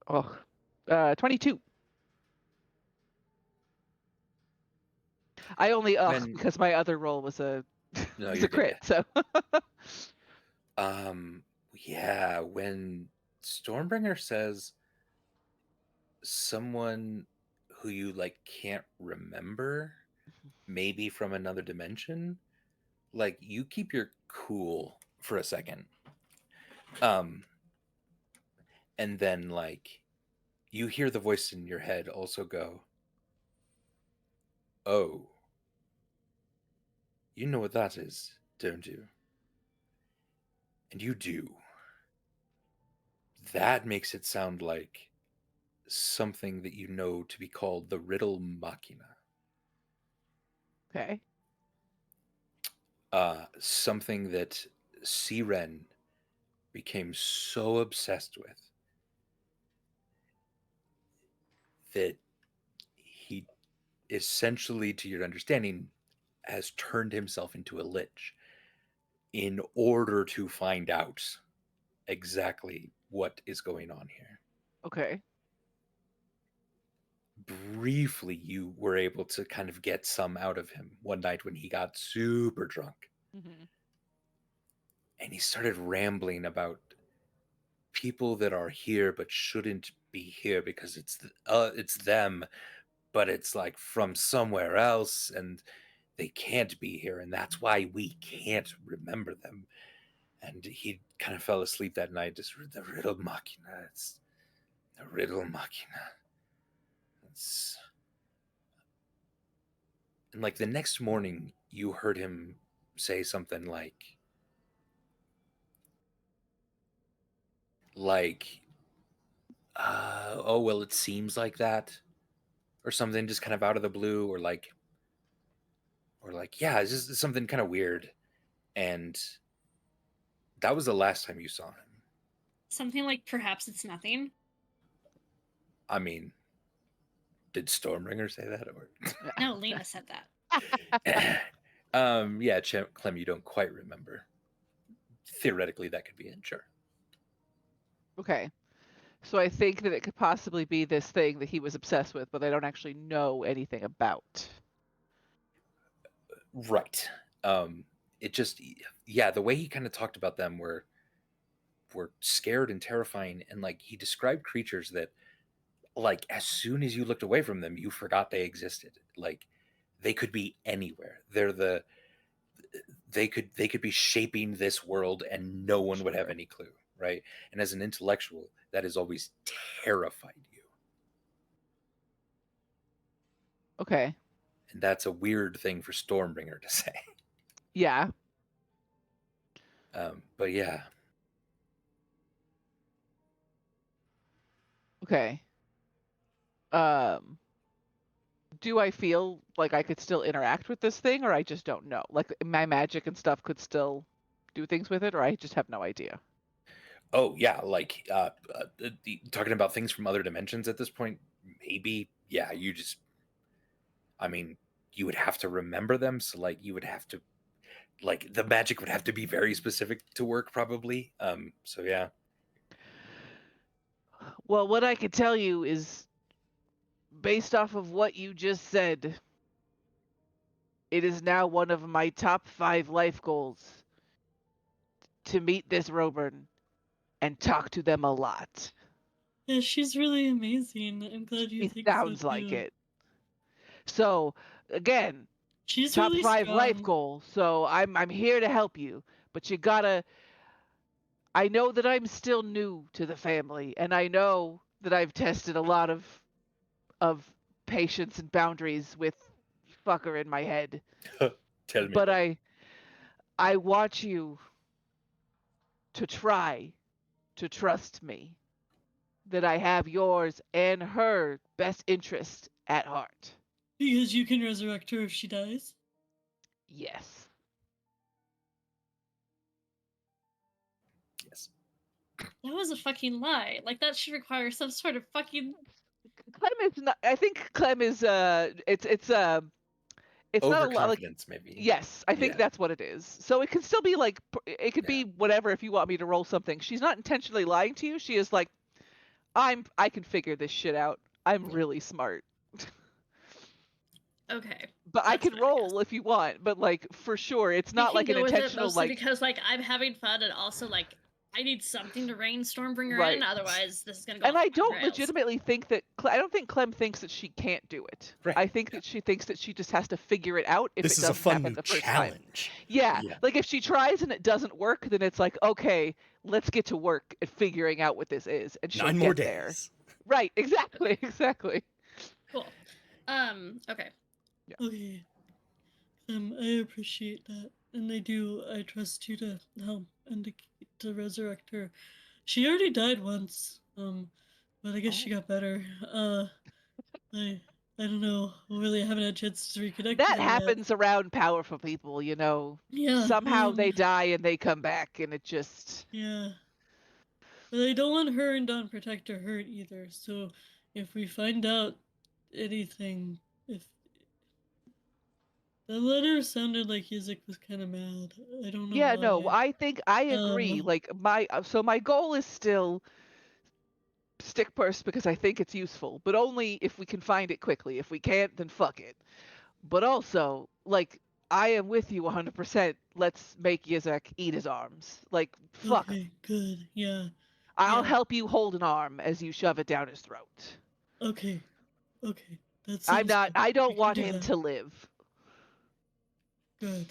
Oh, 22. I only because my other roll was a was a crit. So. Yeah, when Stormbringer says someone who you can't remember, maybe from another dimension, you keep your cool for a second. And then you hear the voice in your head also go, "Oh, you know what that is, don't you?" And you do. That makes it sound like something that you know to be called the Riddle Machina. Okay. Something that Siren became so obsessed with that he essentially, to your understanding, has turned himself into a lich in order to find out exactly what is going on here. Okay. Briefly, you were able to kind of get some out of him one night when he got super drunk. Mm-hmm. And he started rambling about people that are here but shouldn't be here because it's them, but it's like from somewhere else, and they can't be here, and that's why we can't remember them. And he kind of fell asleep that night. Just the riddle machina. It's the riddle machina. It's... And like the next morning, you heard him say something like, oh well, it seems like that, or something, just kind of out of the blue, or like, yeah, it's just something kind of weird. And that was the last time you saw him. Something like perhaps it's nothing. I mean, did Stormbringer say that, or No, Lena said that. yeah, Clem, you don't quite remember. Theoretically, that could be it, sure. Okay. So I think that it could possibly be this thing that he was obsessed with, but I don't actually know anything about. Right. It just, yeah, the way he kind of talked about them were scared and terrifying, and like he described creatures that, like, as soon as you looked away from them, you forgot they existed. Like, they could be anywhere. They could be shaping this world, and no one would have any clue, right? And as an intellectual, that has always terrified you. Okay. And that's a weird thing for Stormbringer to say. Yeah. But yeah. Okay. Do I feel like I could still interact with this thing, or I just don't know? Like my magic and stuff could still do things with it, or I just have no idea? Oh yeah, like talking about things from other dimensions at this point, maybe. Yeah, you just, I mean, you would have to remember them, so like you would have to, like, the magic would have to be very specific to work, probably. So yeah. Well, what I could tell you is, based off of what you just said, it is now one of my top 5 life goals to meet this Roburn and talk to them a lot. Yeah, she's really amazing. I'm glad you It think sounds so like too. it. So, again, She's top really 5 life strong. goal. So I'm here to help you, but you gotta. I know that I'm still new to the family, and I know that I've tested a lot of patience and boundaries with fucker in my head. Tell me. But I want you to try to trust me, that I have yours and her best interest at heart. Because you can resurrect her if she dies. Yes. Yes. That was a fucking lie. Like, that should require some sort of fucking... Clem is not. I think Clem is. It's not a lot. Like, Overconfidence, maybe. yes, I think Yeah. that's what it is. So it can still be like. It could be whatever if you want me to roll something. She's not intentionally lying to you. She is like, I can figure this shit out. I'm really smart. Okay. But I That's can what I guess. roll if you want. But like for sure, it's We not can like an go with it intentional mostly like. because, like, I'm having fun, and also, like, I need something to rein Stormbringer Right. in, otherwise this is gonna go And off I the don't rails. legitimately think that I don't think Clem thinks that she can't do it. Right. I think that she thinks that she just has to figure it out if This it is a doesn't fun happen new the first time. challenge. Yeah, Yeah. like if she tries and it doesn't work, then it's like, okay, let's get to work at figuring out what this is, and she'll 9 get more there. days. Right, exactly, exactly. Cool. Okay. Yeah. Okay. I appreciate that, and I trust you to help and to resurrect her. She already died once, but I guess she got better. I don't know. Really, I haven't had a chance to reconnect That with her yet. happens around powerful people, you know. Yeah. Somehow they die and they come back, and it just. Yeah. But I don't want her and Dawn Protector hurt either. So if we find out anything, if The letter sounded like Yizzak was kind of mad. I don't know Yeah, why. no, I think I agree. Like my goal is still stick purse because I think it's useful, but only if we can find it quickly. If we can't, then fuck it. But also, like, I am with you 100%. Let's make Yizzak eat his arms. Like, fuck. Okay, good. Yeah. I'll yeah. help you hold an arm as you shove it down his throat. Okay. Okay. That I'm sounds not. good. I We don't can want do him that. to live. Good.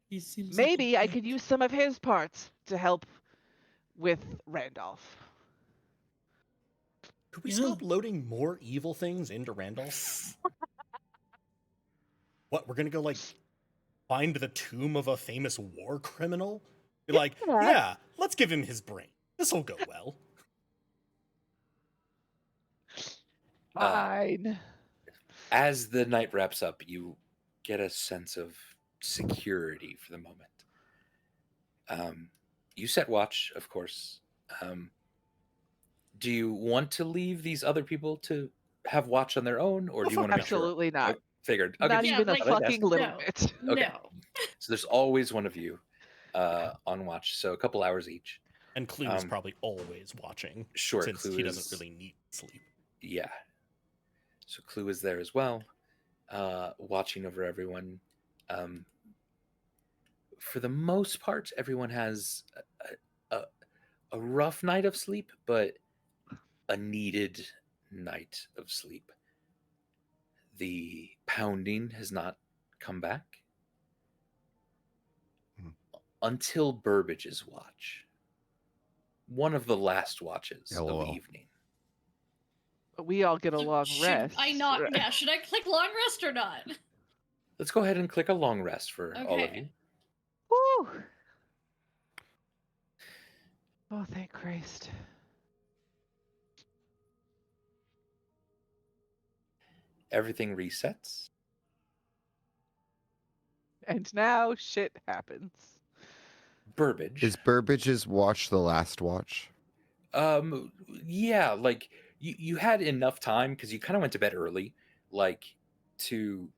He seems Maybe like I could use some of his parts to help with Randolph. Could we Yeah. stop loading more evil things into Randolph? What, we're gonna go, like, find the tomb of a famous war criminal? Be like, yeah, let's give him his brain. This'll go well. Fine. As the night wraps up, you get a sense of security for the moment. You set watch, of course. Do you want to leave these other people to have watch on their own, or do you want to make sure? Absolutely not. I figured. Okay, Not just even a like, thought I'd ask. fucking little no. bit. Okay. No. So there's always one of you on watch, so a couple hours each. And Clue is probably always watching. Sure, since Clue he is- doesn't really need sleep. Yeah. So Clue is there as well, watching over everyone. For the most part, everyone has a rough night of sleep, but a needed night of sleep. The pounding has not come back until Burbage's watch. One of the last watches of LOL. the evening. We all get a long Should rest. I not? Yeah, should I click long rest or not? Let's go ahead and click a long rest for all of Okay. you. Woo! Oh, thank Christ. Everything resets. And now shit happens. Burbage. Is Burbage's watch the last watch? Yeah, like you had enough time because you kind of went to bed early, like to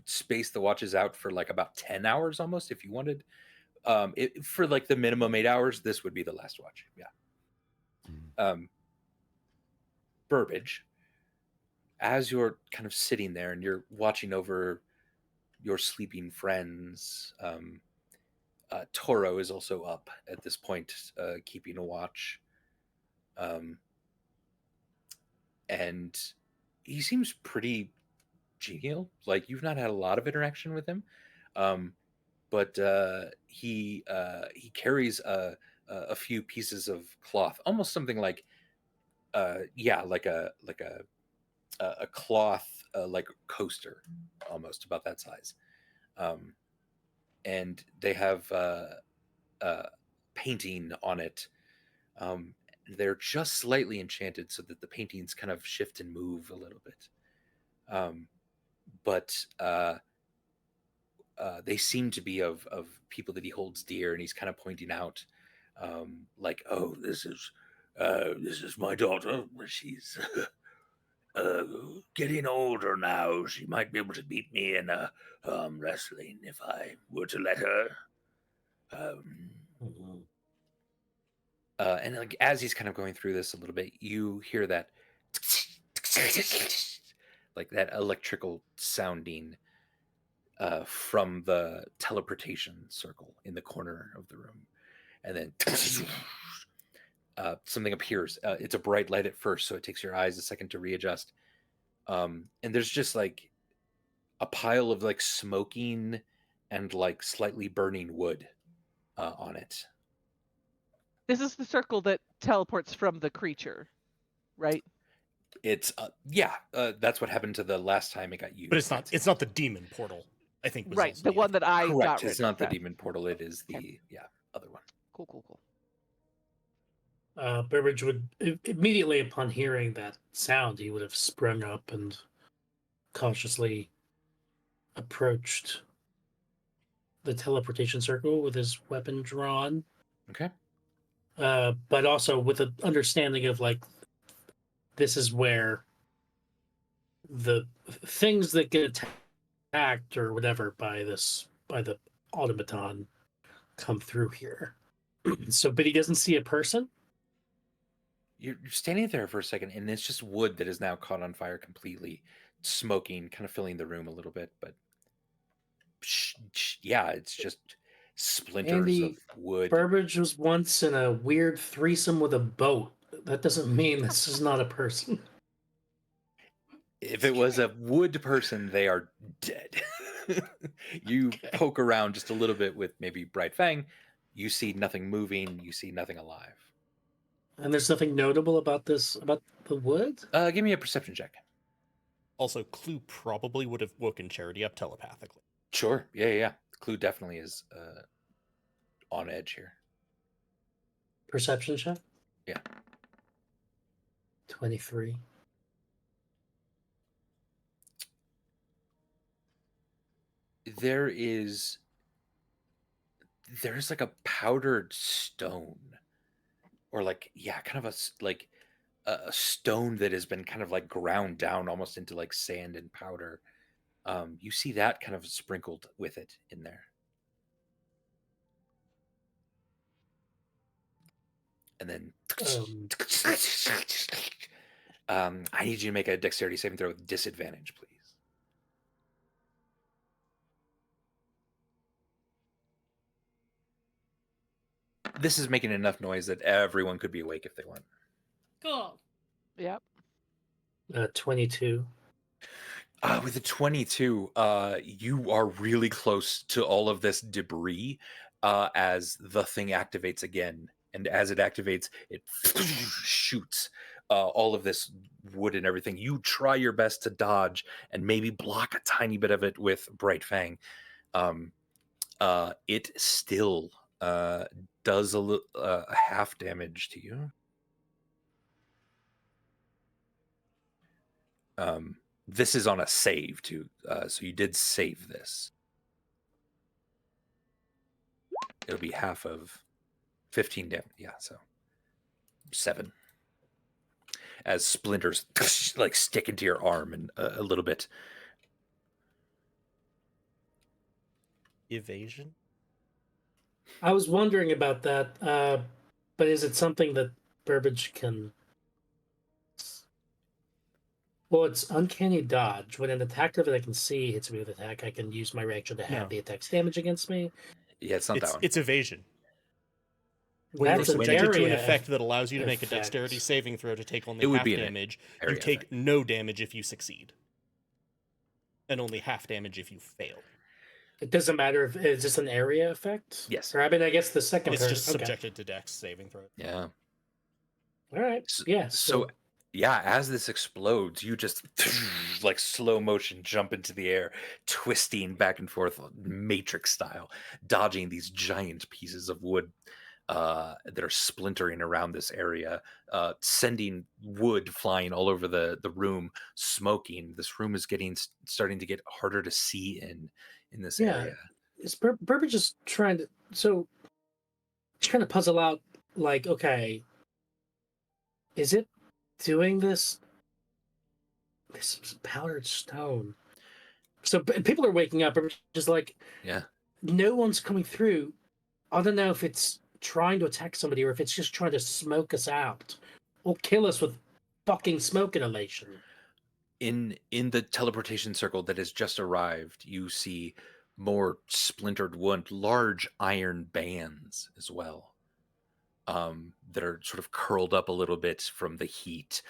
space the watches out for like about 10 hours almost if you wanted. For like the minimum 8 hours, this would be the last watch. Yeah. Burbage, as you're kind of sitting there and you're watching over your sleeping friends, Toro is also up at this point, keeping a watch. And he seems pretty genial. Like, you've not had a lot of interaction with him, but he carries a few pieces of cloth, almost something like like a cloth like coaster, almost about that size. And they have painting on it. They're just slightly enchanted so that the paintings kind of shift and move a little bit. But they seem to be of people that he holds dear, and he's kind of pointing out, like, oh, this is my daughter. She's getting older now. She might be able to beat me in wrestling if I were to let her. And like as he's kind of going through this a little bit, you hear that like that electrical sounding from the teleportation circle in the corner of the room, and then something appears. It's a bright light at first, so it takes your eyes a second to readjust. And there's just like a pile of like smoking and like slightly burning wood on it. This is the circle that teleports from the creature, right? It's that's what happened to the last time it got used. But it's not the demon portal, I think. Was Right, also the one that I correct. got rid It's not of. the demon portal. It is the Okay. other one. Cool. Burbage would immediately upon hearing that sound, he would have sprung up and cautiously approached the teleportation circle with his weapon drawn. Okay. But also with an understanding of like, this is where the things that get attacked attacked or whatever by the automaton come through here. So, but he doesn't see a person. You're standing there for a second, and it's just wood that is now caught on fire completely, smoking, kind of filling the room a little bit. But yeah, it's just splinters Andy, of wood. Burbage was once in a weird threesome with a boat. That doesn't mean this is not a person. If it was a wood person, they are dead. You poke around just a little bit with maybe Bright Fang. You see nothing moving. You see nothing alive. And there's nothing notable about this, about the wood? Give me a perception check. Also, Clue probably would have woken Charity up telepathically. Sure. Yeah. Clue definitely is on edge here. Perception check? Yeah. 23. There's like a powdered stone, or like, yeah, kind of a stone that has been kind of like ground down almost into like sand and powder. You see that kind of sprinkled with it in there. And then I need you to make a dexterity saving throw with disadvantage, please. This is making enough noise that everyone could be awake if they want. Cool. Yep. 22. With the 22, you are really close to all of this debris as the thing activates again. And as it activates, it shoots all of this wood and everything. You try your best to dodge and maybe block a tiny bit of it with Bright Fang. It still does a half damage to you. This is on a save too, so you did save this. It'll be half of 15 damage. Yeah, so 7. As splinters like stick into your arm and a little bit. Evasion? I was wondering about that, but is it something that Burbage can... Well, it's uncanny dodge. When an attacker that I can see hits me with attack, I can use my reaction to have No. the attack's damage against me. Yeah, it's not that one. It's evasion. When That's you're an subjected to an area effect that allows you to make a effect. dexterity saving throw to take only It would half be an damage, area you take effect. no damage if you succeed. And only half damage if you fail. It doesn't matter if is this an area effect? Yes. Or I mean, I guess the second It's person. just subjected to dex saving throw. Yeah. All right. Yeah. So yeah, as this explodes, you just like slow motion jump into the air, twisting back and forth, Matrix style, dodging these giant pieces of wood that are splintering around this area, sending wood flying all over the room, smoking. This room is starting to get harder to see in this area. Is Burbage just trying to trying to puzzle out like, okay, is it doing this powdered stone? So people are waking up, just like, Yeah. no one's coming through. I don't know if it's trying to attack somebody or if it's just trying to smoke us out or kill us with fucking smoke inhalation. In the teleportation circle that has just arrived, you see more splintered wood, large iron bands as well, that are sort of curled up a little bit from the heat.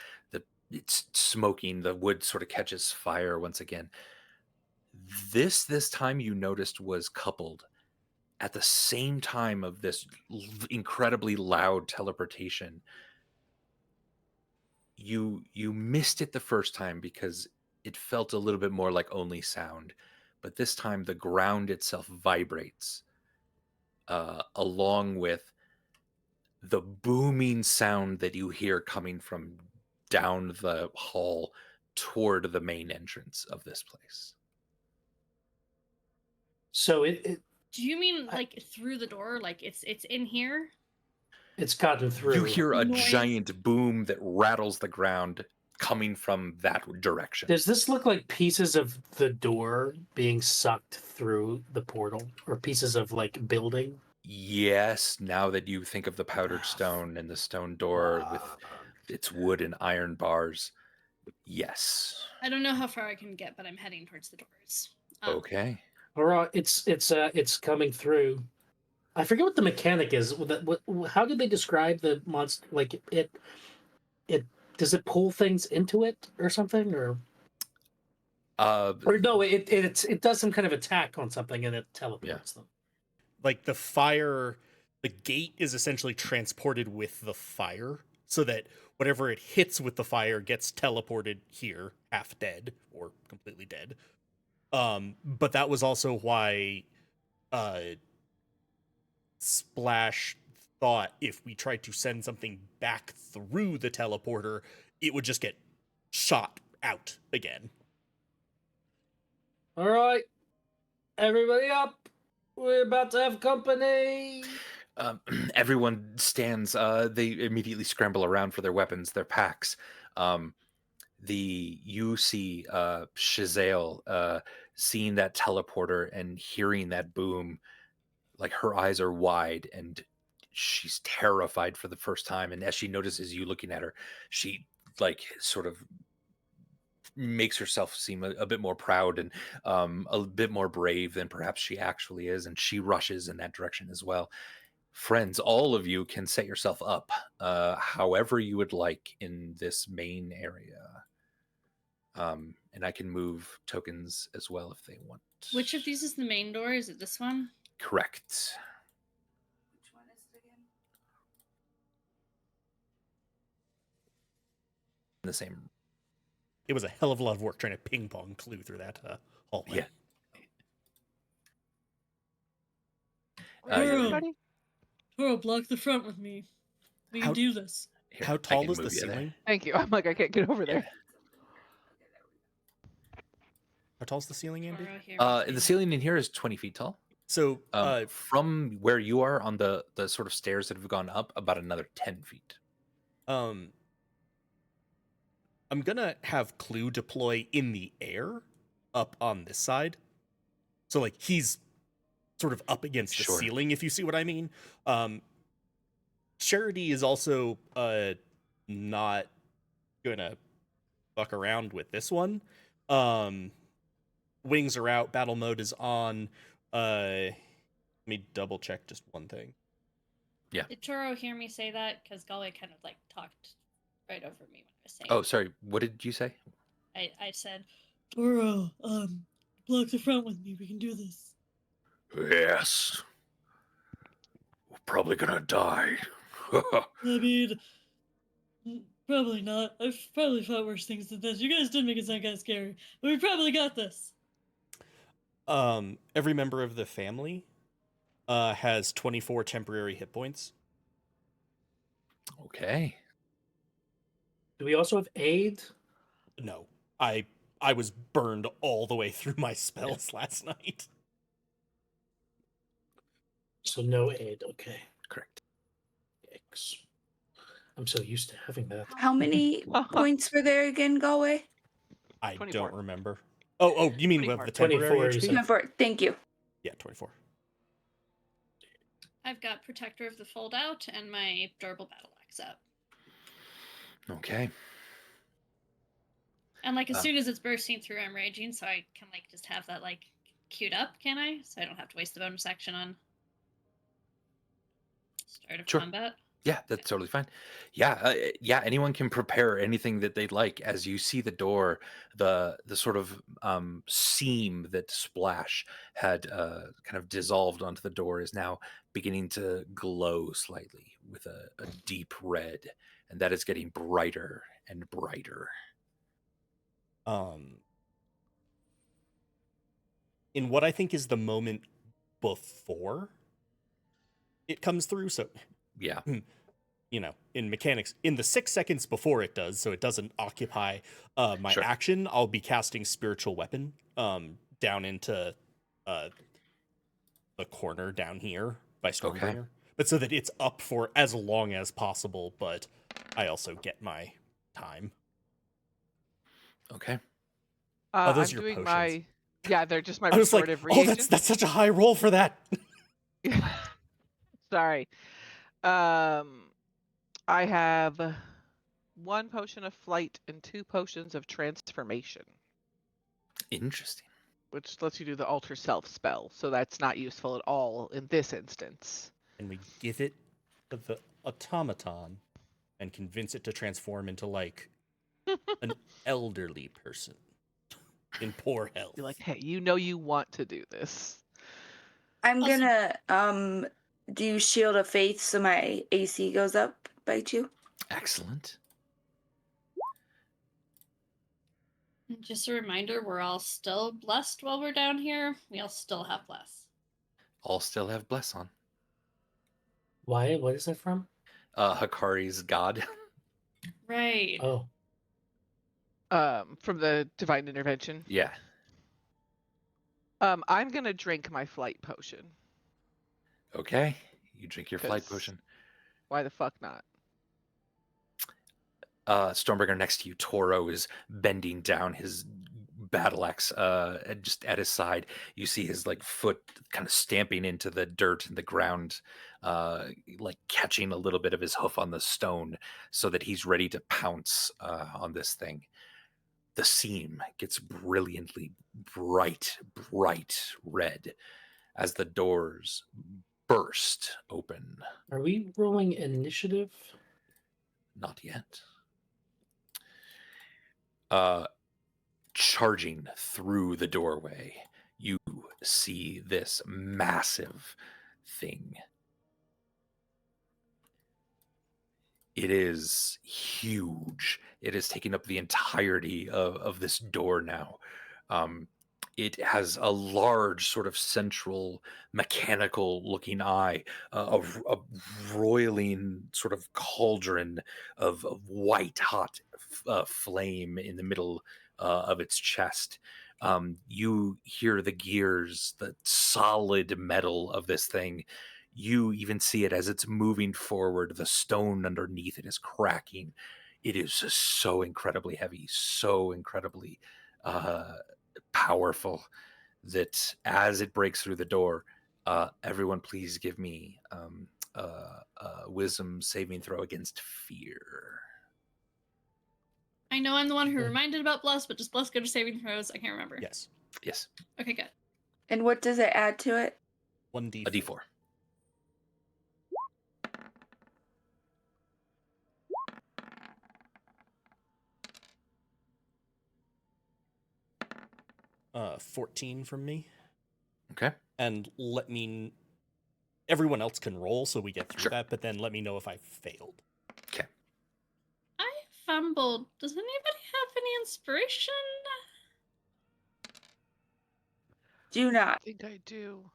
It's smoking. The wood sort of catches fire once again. This time you noticed was coupled at the same time of this incredibly loud teleportation. You missed it the first time because it felt a little bit more like only sound, but this time the ground itself vibrates along with the booming sound that you hear coming from down the hall toward the main entrance of this place. So Do you mean like through the door? Like it's in here? it's gotten through. You hear a Noise. giant boom that rattles the ground coming from that direction. Does this look like pieces of the door being sucked through the portal, or pieces of like building? Yes, now that you think of the powdered stone and the stone door with its wood and iron bars, yes. I don't know how far I can get, but I'm heading towards the doors. Okay. All right, it's coming through. I forget what the mechanic is. How did they describe the monster? Like it does it pull things into it or something, or no? It does some kind of attack on something and it teleports them. Like the fire, the gate is essentially transported with the fire, so that whatever it hits with the fire gets teleported here, half dead or completely dead. But that was also why Splash thought if we tried to send something back through the teleporter, it would just get shot out again. All right, everybody up. We're about to have company. Everyone stands. They immediately scramble around for their weapons, their packs. You see Shazael seeing that teleporter and hearing that boom. Like her eyes are wide and she's terrified for the first time. And as she notices you looking at her, she like sort of makes herself seem a bit more proud and a bit more brave than perhaps she actually is. And she rushes in that direction as well. Friends, all of you can set yourself up however you would like in this main area. And I can move tokens as well if they want. Which of these is the main door? Is it this one? Correct. Which one is it again? The same. It was a hell of a lot of work trying to ping pong Clue through that hallway. Yeah. Everybody? Toro, block the front with me. We can do this. Here, How I tall can is the move you there. ceiling? Thank you. I'm like, I can't get over there. How tall is the ceiling, Andy? Toro, hear me. The ceiling in here is 20 feet tall. So, From where you are on the sort of stairs that have gone up, about another 10 feet. I'm gonna have Clue deploy in the air up on this side. So like he's sort of up against the Sure. ceiling, if you see what I mean. Charity is also not gonna fuck around with this one. Wings are out, battle mode is on. Let me double check just one thing. Did Toro hear me say that? Because Galway kind of like talked right over me when I was saying. Oh, sorry. What did you say? I said, Toro, block the front with me. We can do this. Yes. We're probably gonna die. I mean, probably not. I've probably fought worse things than this. You guys did make it sound kind of scary, but we probably got this. Every member of the family has 24 temporary hit points. Okay. Do we also have aid? No, I was burned all the way through my spells last night. So no aid. Okay. Correct. Yikes. I'm so used to having that. How many points were there again, Galway? I 24. don't remember. Oh, you mean 24. the temporary 24, you HP? said. 24. Thank you. Yeah, 24. I've got Protector of the Fold out and my Durable Battle Axe out. Okay. And like as soon as it's bursting through, I'm raging, so I can like just have that like queued up, can I? So I don't have to waste the bonus action on start of Sure. combat. Yeah, that's totally fine. Yeah, anyone can prepare anything that they'd like. As you see the door, the sort of seam that Splash had kind of dissolved onto the door is now beginning to glow slightly with a deep red, and that is getting brighter and brighter. In what I think is the moment before it comes through, so Yeah. you know, in mechanics, in the 6 seconds before it does, so it doesn't occupy my Sure. action, I'll be casting Spiritual Weapon down into the corner down here by Stormbringer. Okay. But so that it's up for as long as possible, but I also get my time. Okay. Are those I'm your doing potions? my. Yeah, they're just my I was like, restorative oh, reagents. that's such a high roll for that. Sorry. I have 1 potion of flight and 2 potions of transformation, Interesting. which lets you do the alter self spell. So that's not useful at all in this instance. And we give it to the automaton and convince it to transform into like an elderly person in poor health. You're like, hey, you want to do this. I'm Also- gonna do Shield of Faith so my AC goes up by 2. Excellent. Just a reminder, we're all still blessed while we're down here. We all still have bless. All still have bless on. Why? What is that from? Hikari's god. Right. Oh, From the divine intervention. Yeah. I'm gonna drink my flight potion. Okay. You drink your flight 'Cause- potion. Why the fuck not? Stormbringer next to you, Toro, is bending down his battle axe just at his side. You see his like foot kind of stamping into the dirt and the ground, like catching a little bit of his hoof on the stone so that he's ready to pounce on this thing. The seam gets brilliantly bright red as the doors burst open. are we rolling initiative? Not yet. Charging through the doorway, you see this massive thing. It is huge. It is taking up the entirety of this door now. It has a large sort of central mechanical looking eye, a roiling sort of cauldron of white hot flame in the middle of its chest. You hear the gears, the solid metal of this thing. You even see it as it's moving forward. The stone underneath it is cracking. It is just so incredibly heavy, so incredibly powerful that as it breaks through the door, everyone please give me a wisdom saving throw against fear. I know I'm the one who Okay. reminded about bless, but does bless go to saving throws? I can't remember. Yes. Yes, Okay, good. And what does it add to it? 1d4. a d4. Uh, 14 from me. Okay. And everyone else can roll so we get through Sure. that, but then let me know if I failed. Okay. I fumbled. Does anybody have any inspiration? Do I not. think I do.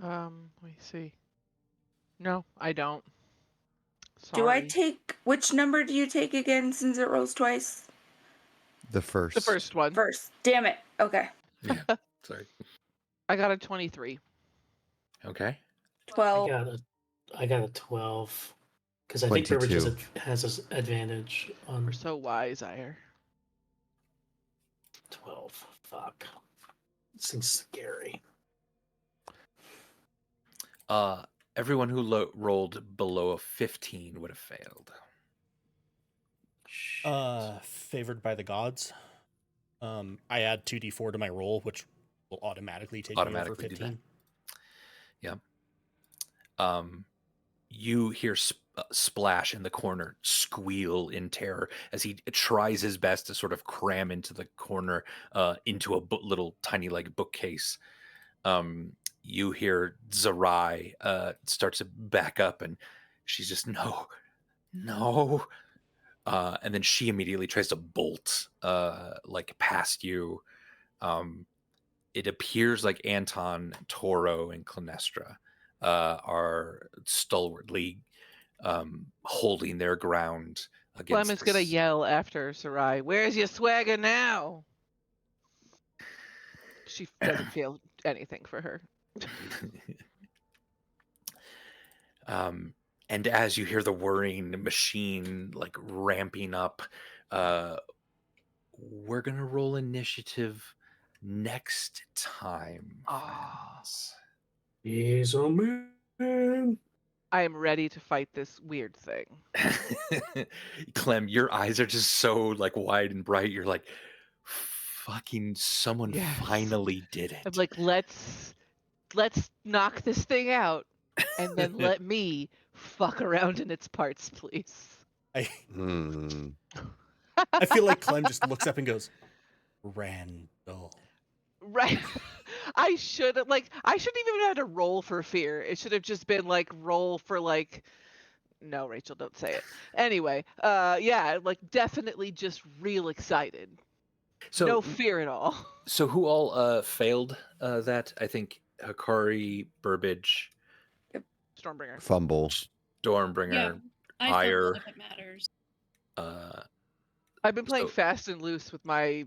Let me see. No, I don't. Sorry. Do I take which number do you take again since it rolls twice? The first. the first one? First. Damn it. Okay. Yeah. Sorry. I got a 23. Okay. 12. I got a 12 because I think Burbage 22. has an advantage on We're so wise, Ire. 12. Fuck. This thing's scary. Everyone who rolled below a 15 would have failed. Favored by the gods. I add 2d4 to my roll, which will automatically take Automatically me do over that. 15. You hear Splash in the corner squeal in terror as he tries his best to sort of cram into the corner, into a little tiny like bookcase. You hear Zarai starts to back up, and she's just no. And then she immediately tries to bolt like past you. It appears like Anton, Toro, and Clinestra are stalwartly holding their ground against. Clem is gonna this. yell after Sarai, "Where's your swagger now?" She doesn't feel anything for her. And as you hear the whirring machine like ramping up, we're gonna roll initiative next time. Ah. He's a man. I am ready to fight this weird thing. Clem, your eyes are just so like wide and bright. You're like, fucking someone Yes. finally did it. I'm like, let's knock this thing out, and then let me fuck around in its parts, please. I Hmm. I feel like Clem just looks up and goes, Randall. Right. I shouldn't even have had to roll for fear. It should have just been like roll for like no, Rachel, don't say it. Anyway, yeah, like definitely just real excited. So no fear at all. So who all failed that? I think Hikari, Burbage, Stormbringer. Fumble. Stormbringer, Yeah, I Ire. fumbled if it matters. I've been playing So- fast and loose with my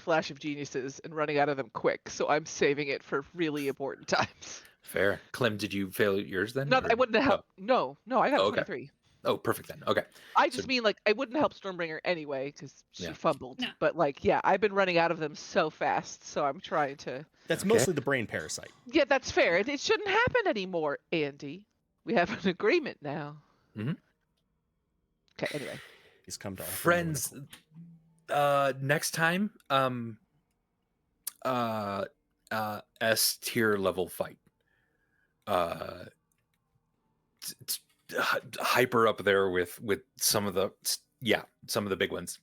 flash of geniuses and running out of them quick, so I'm saving it for really important times. Fair. Clem, did you fail yours then? No, or- I wouldn't help. No, I got Oh, a okay. 23. Oh, perfect then. Okay. I just So- mean like I wouldn't help Stormbringer anyway because she Yeah. fumbled. No. But like, yeah, I've been running out of them so fast, so I'm trying to. That's Okay. mostly the brain parasite. Yeah, that's fair. It shouldn't happen anymore, Andy. We have an agreement now. Mhm. Okay. Anyway. He's come to offer Friends, next time, S tier level fight. It's hyper up there with some of the big ones.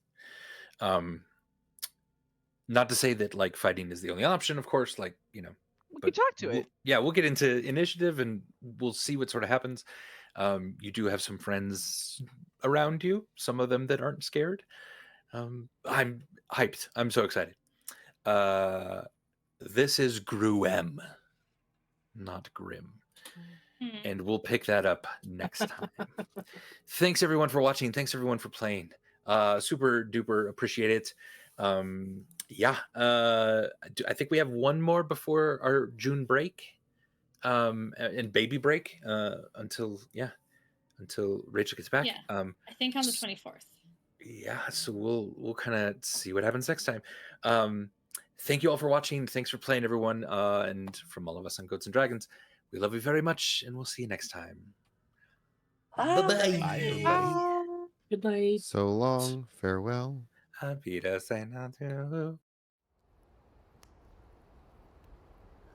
Not to say that like fighting is the only option, of course. Like We but can talk to it. we'll get into initiative and we'll see what sort of happens. You do have some friends around you, some of them that aren't scared. I'm hyped. I'm so excited. This is Gruem, not Grim. And we'll pick that up next time. Thanks everyone for watching. Thanks everyone for playing. Super duper appreciate it. I think we have one more before our June break, and baby break, until Rachel gets back. Yeah. I think on the 24th. Yeah, so we'll kind of see what happens next time. Thank you all for watching. Thanks for playing, everyone. And from all of us on Goats and Dragons, we love you very much, and we'll see you next time. Bye. Bye. Good night. So long. Farewell. Vida Senatu.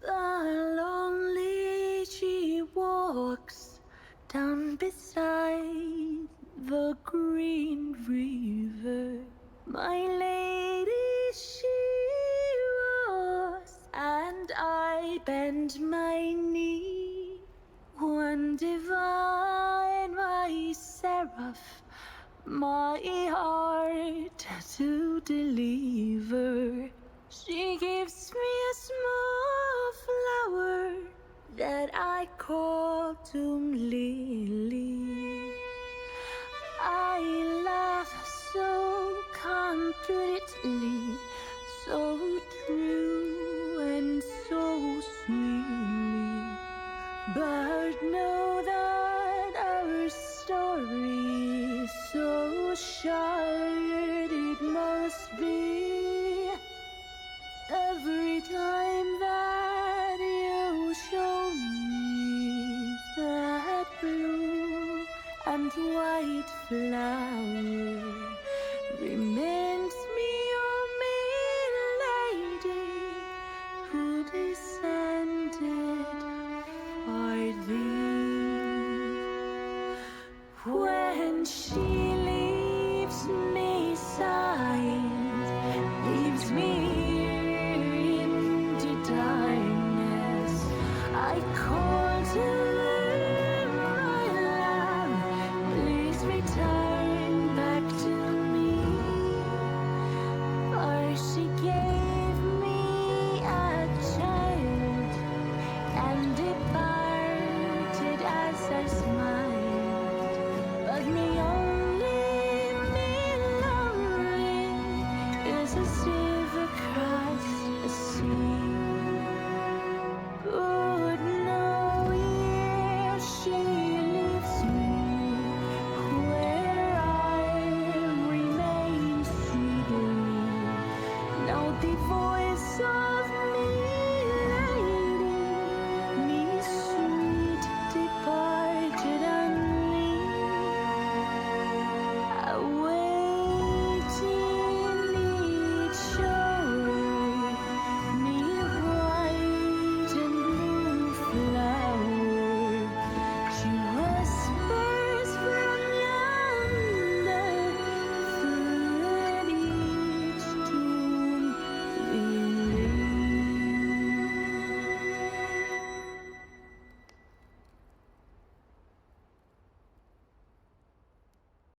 The lonely she walks down beside the green river. My lady she was, and I bend my knee. One divine, my seraph, my heart to deliver. She gives me a small flower that I call to live.